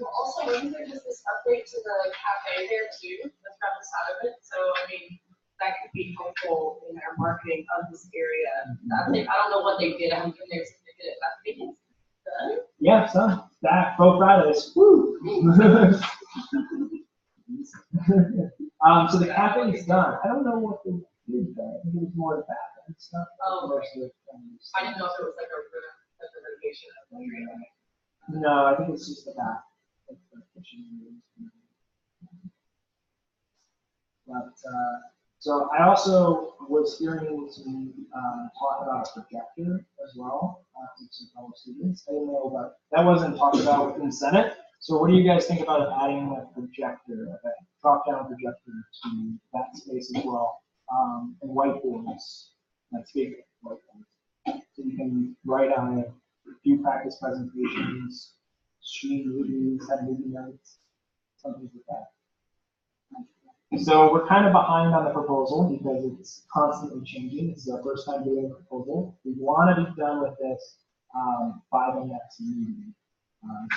Also, wasn't there just this update to the cafe there too, that's got the side of it? So, that could be helpful in our marketing of this area. I don't know what they did, I haven't been there since they did it, but I think it's done. Yeah, it's done. Back, both Fridays. Woo! So the cafe is done. I don't know what they did though. I think it was more bathroom stuff. Oh, okay. I didn't know if it was like a renovation of the area. No, I think it's just the back. But so I also was hearing some talk about a projector as well from some fellow students. I didn't know about that. Wasn't talked about within Senate. So what do you guys think about adding a projector, like a drop-down projector to that space as well, and whiteboards, like big whiteboards, so you can write on it, do practice presentations, stream movies, have movie nights, something like that. So we're kind of behind on the proposal because it's constantly changing. This is our first time doing a proposal. We want to be done with this by the next meeting.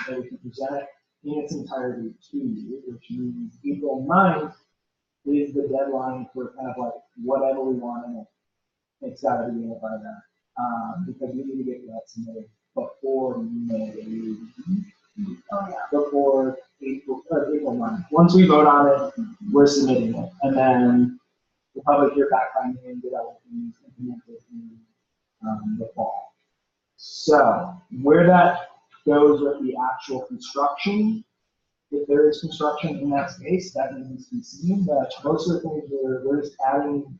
So that we can present it in its entirety to you, which means April 9th is the deadline for kind of like whatever we want in it. It's got to be in it by then. Because we need to get that submitted before May. Before April 9th. Once we vote on it, we're submitting it. And then we'll probably hear back by May and get all things implemented in the fall. So where that goes with the actual construction, if there is construction in that space, that needs to be seen. But most of the things we're just adding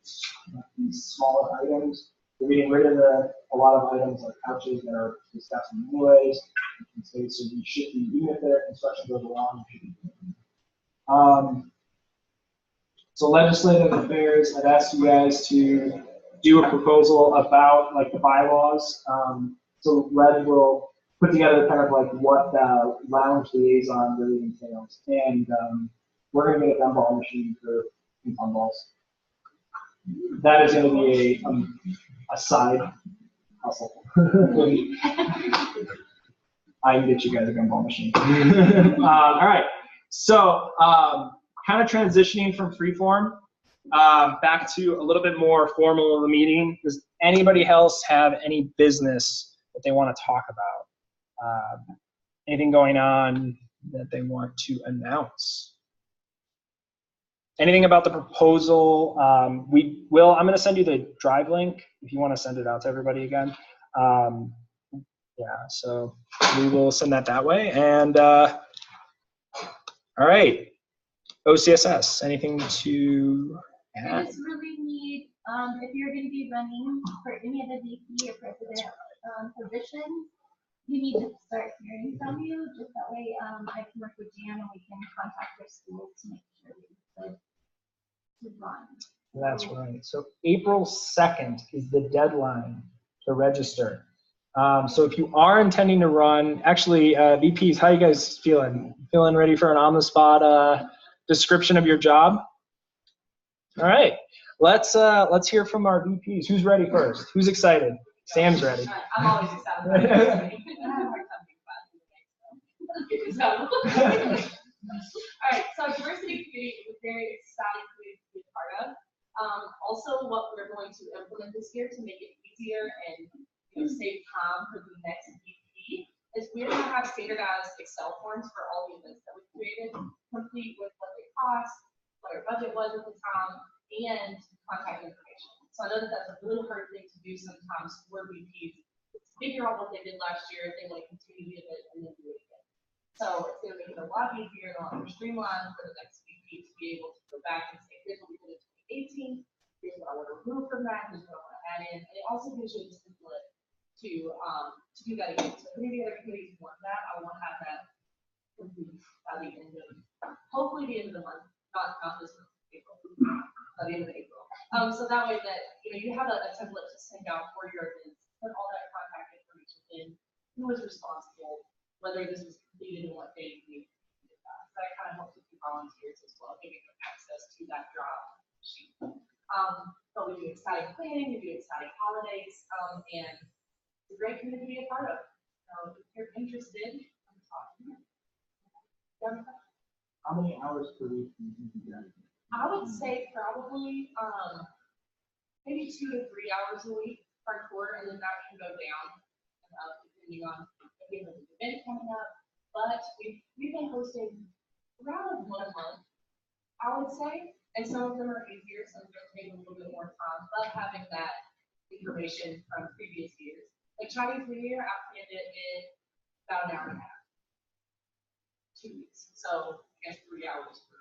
these smaller items. We're getting rid of a lot of items like couches that are discussing anyways. So we should be, even if the construction goes along, we should be doing it. So legislative affairs, I've asked you guys to do a proposal about like the bylaws. So Red will put together kind of like what the lounge liaison really entails. And we're going to get a gumball machine for ping pong balls. That is going to be a side hustle. I can get you guys a gumball machine. All right. So kind of transitioning from freeform back to a little bit more formal of the meeting. Does anybody else have any business that they want to talk about? Anything going on that they want to announce? Anything about the proposal? I'm going to send you the drive link if you want to send it out to everybody again. Yeah, so we will send that way. And all right, OCSS, anything to add? I just really need, if you're going to be running for any of the VP or president positions, we need to start hearing from you. Just that way I can work with Jan and we can contact their schools to make sure we could run. That's right. So April 2nd is the deadline to register. So if you are intending to run, actually, VPs, how you guys feeling? Feeling ready for an on-the-spot description of your job? All right, let's hear from our VPs. Who's ready first? Who's excited? Sam's ready. I'm always excited. All right, so diversity committee is a very exciting committee to be a part of. Also, what we're going to implement this year to make it easier and save time for the next VP is we're going to have standardized Excel forms for all the events that we created, complete with what they cost, what our budget was at the time, and contact information. So I know that that's a really hard thing to do sometimes for VPs. Figure out what they did last year if they want to continue the event and then do it again. So it's going to make it a lot easier and a lot more streamlined for the next VP to be able to go back and say, here's what we did in 2018, here's what I want to remove from that, here's what I want to add in. And it also gives you the template to do that again. So if any of the other committees want that, I want to have that complete by the end of, hopefully the end of the month, not this month, April, by the end of April. So that way that you have a template to send out for your events, put all that contact information in, who was responsible, whether this was completed and what day we did that. So that kind of helps with the volunteers as well, giving them access to that drop sheet. But we do exciting planning, we do exciting holidays, and it's a great community to be a part of. So if you're interested, I'm talking. How many hours per week do you do that? I would say probably maybe 2 to 3 hours a week hardcore, and then that can go down depending on if we have an event coming up. But we've been hosting around 1 a month, I would say, and some of them are easier, some of them take a little bit more time, but having that information from previous years. Like Chinese New Year, I planned it in about an hour and a half, 2 weeks. So I guess 3 hours per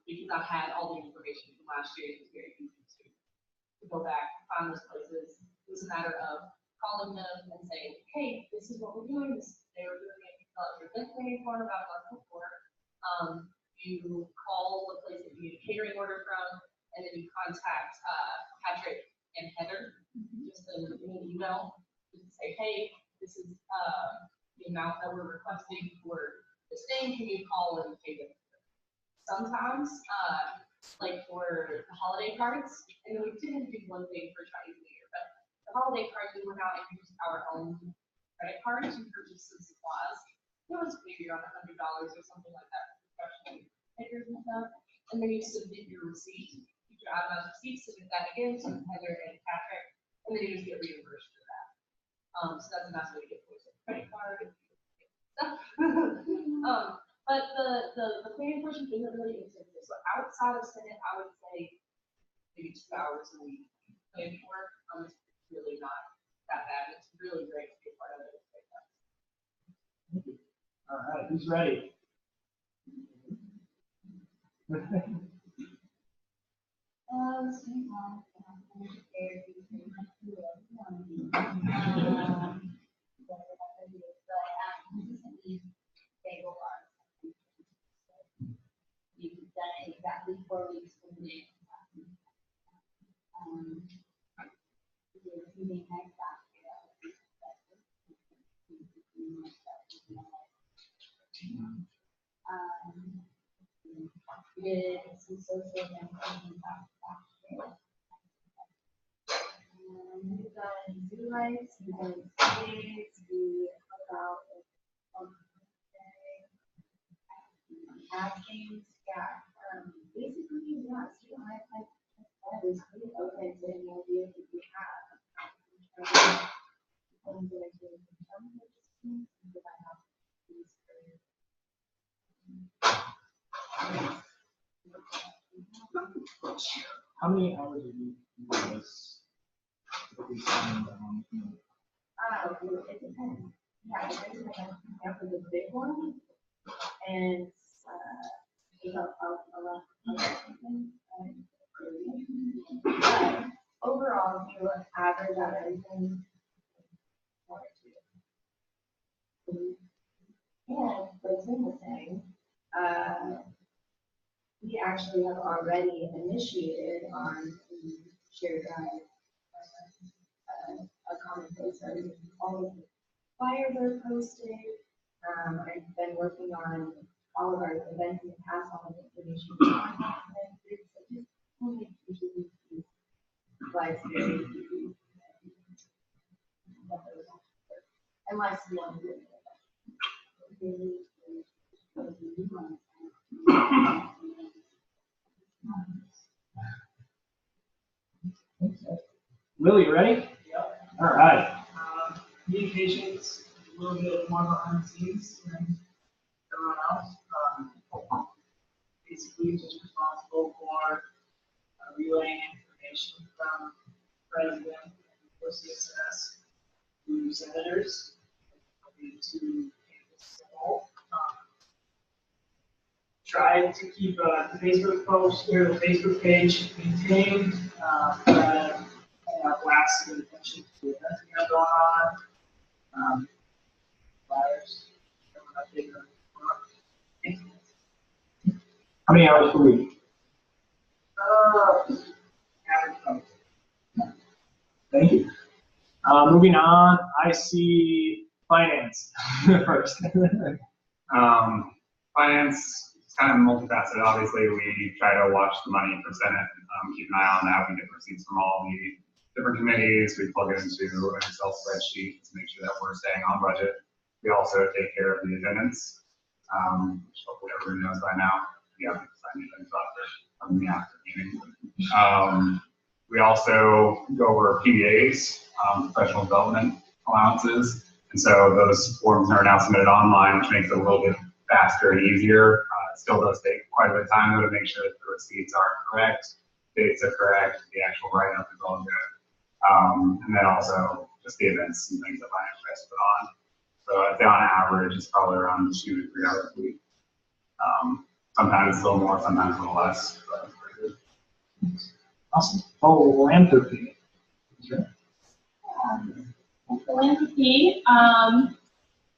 because I had all the information from last year. It was very easy to go back, find those places. It was a matter of calling them and saying, hey, this is what we're doing. They were doing it. You fill out your event planning form about a month before. You call the place that you need a catering order from, and then you contact Patrick and Heather, just in an email, just to say, hey, this is the amount that we're requesting for this thing. Can you call and pay them? Sometimes like for the holiday cards, and then we didn't do one thing for Chinese New Year, but the holiday cards, we went out and used our own credit cards to purchase some supplies. It was maybe around $100 or something like that, professional makers and stuff. And then you submit your receipt, you your itemized receipt, submit that again to Heather and Patrick, and then you just get reimbursed for that. So that's a nice way to get towards a credit card and stuff. But the planning portion isn't really intensive. So outside of Senate, I would say maybe 2 hours a week planning work. It's really not that bad. It's really great to be a part of it. All right, who's ready? You've done it exactly 4 weeks from the day. We did some social events last year. We've done zoo lights, we've done days, we about games, yeah. Basically, yeah, so I was really open to any ideas that we have. How many hours a week do you guys spend on? It depends. Yeah, it depends on the big one. And but overall, if you average out everything, 1 or 2. And like Tim was saying, we actually have already initiated on the shared drive a common place where all of the flyers are posted. I've been working on all of our events in the past, all of the information. Unless you want to do it. Lily, you ready? Yep. All right. Communications, a little bit more behind the scenes than everyone else. Basically, just responsible for relaying information from president and CSS to senators, to campus as a whole. Try to keep the Facebook post or the Facebook page maintained. Blast the attention to the events we have going on. Flyers. How many hours per week? Average post. Thank you. Moving on, I see finance first. Finance is kind of multifaceted. Obviously, we try to watch the money for Senate, keep an eye on that. We get receipts from all the different committees. We plug it into an Excel spreadsheet to make sure that we're staying on budget. We also take care of the attendance, which hopefully everyone knows by now. We have to sign the attendance from the after meeting. We also go over PDAs, professional development allowances. And so those forms are now submitted online, which makes it a little bit faster and easier. It still does take quite a bit of time though to make sure that the receipts are correct, dates are correct, the actual write-up is all good. And then also just the events and things that finance guys put on. So I'd say on average, it's probably around 2 to 3 hours a week. Sometimes it's a little more, sometimes a little less, but it's pretty good. Awesome. Philanthropy. Sure. Philanthropy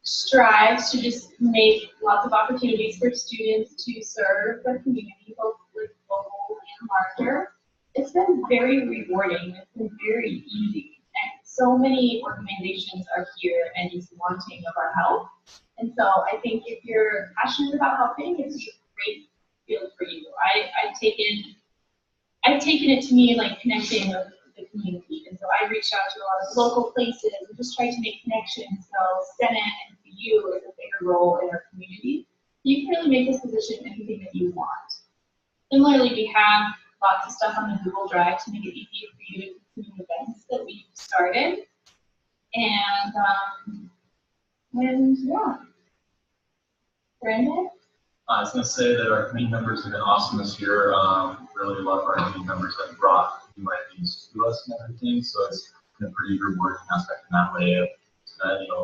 strives to just make lots of opportunities for students to serve the community, both like local and larger. It's been very rewarding. It's been very easy. And so many organizations are here and just wanting of our help. And so I think if you're passionate about helping, it's a great field for you. I've taken I've taken it to mean like connecting with the community. And so I reached out to a lot of local places and just tried to make connections. So Senate and you is a bigger role in our community. You can really make this position anything that you want. Similarly, we have lots of stuff on the Google Drive to make it easier for you to continue events that we've started. And yeah. Brandon? I was going to say that our community members have been awesome this year. Really love our community members that brought new ideas to us and everything. So it's been a pretty rewarding aspect in that way of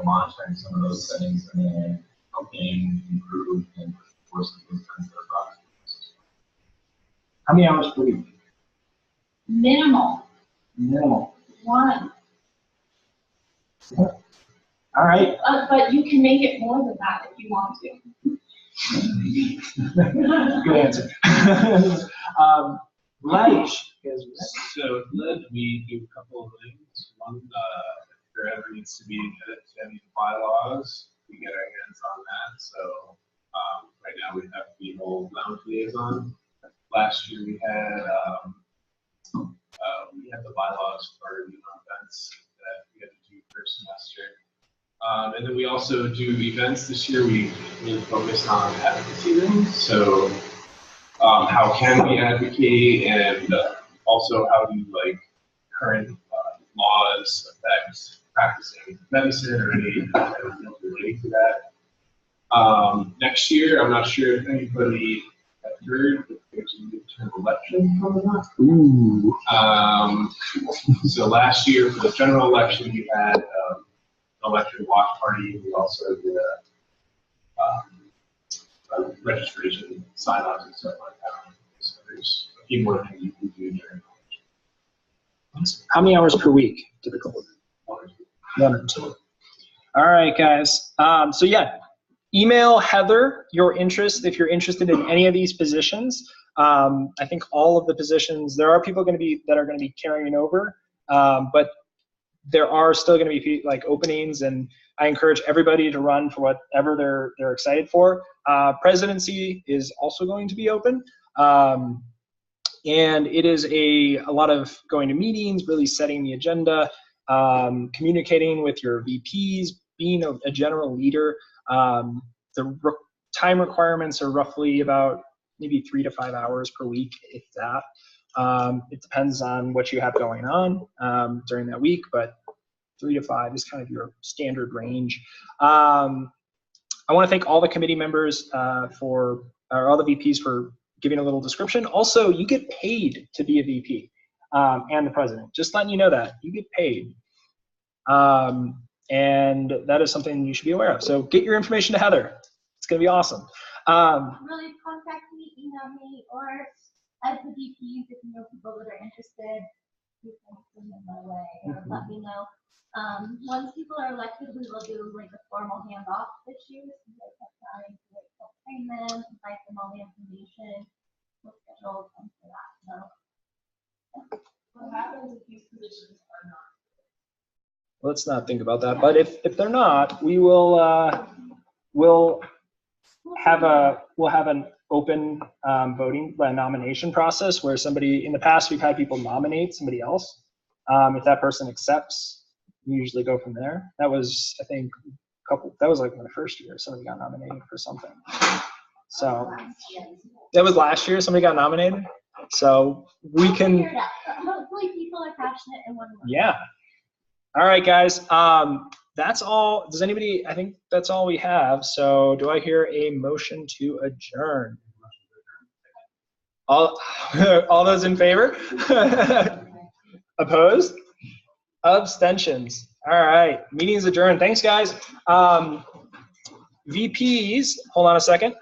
monitoring some of those things and then helping improve and force those kinds of projects. How many hours per week? Minimal. Minimal. 1. All right. But you can make it more than that if you want to. Good answer. Ledge. So at Ledge, we do a couple of things. One, if there ever needs to be edit to any bylaws, we get our hands on that. So right now we have the whole lounge liaison. Last year we had the bylaws for events that we had to do first semester. And then we also do events. This year we really focused on advocacy rooms. So how can we advocate, and also how do current laws affect practicing medicine or any kind of field relating to that. Next year, I'm not sure if anybody has heard, but there's a midterm election coming up. Ooh. So last year for the general election, we had election watch party. We also did a registration sign-ups and stuff like that. So there's a few more things you can do during election. How many hours per week, typically? 1 or 2. 1 or 2. All right, guys. So yeah, email Heather your interest if you're interested in any of these positions. I think all of the positions, there are people that are going to be carrying over, but there are still going to be openings, and I encourage everybody to run for whatever they're excited for. Presidency is also going to be open, and it is a lot of going to meetings, really setting the agenda, communicating with your VPs, being a general leader. The time requirements are roughly about maybe 3 to 5 hours per week, if that. It depends on what you have going on during that week, but 3 to 5 is kind of your standard range. I want to thank all the committee members or all the VPs for giving a little description. Also, you get paid to be a VP and the president. Just letting you know that. You get paid. And that is something you should be aware of. So get your information to Heather. It's going to be awesome. Really contact me, email me, or as the VPs, if you know people that are interested, you can send them my way or let me know. Once people are elected, we will do a formal handoff this year. So we have time to train them, provide them all the information. We'll schedule time for that. So, yeah. What happens if these positions are not? Let's not think about that. But if they're not, we will we'll have an open voting nomination process where somebody, in the past we've had people nominate somebody else. If that person accepts, we usually go from there. That was, I think, that was my first year, somebody got nominated for something. So that was last year, somebody got nominated. So we can. Hopefully people are passionate and want to work. Yeah. All right, guys. That's all. Does anybody? I think that's all we have. So do I hear a motion to adjourn? All those in favor? Opposed? Abstentions. All right. Meeting is adjourned. Thanks, guys. VPs, hold on a second.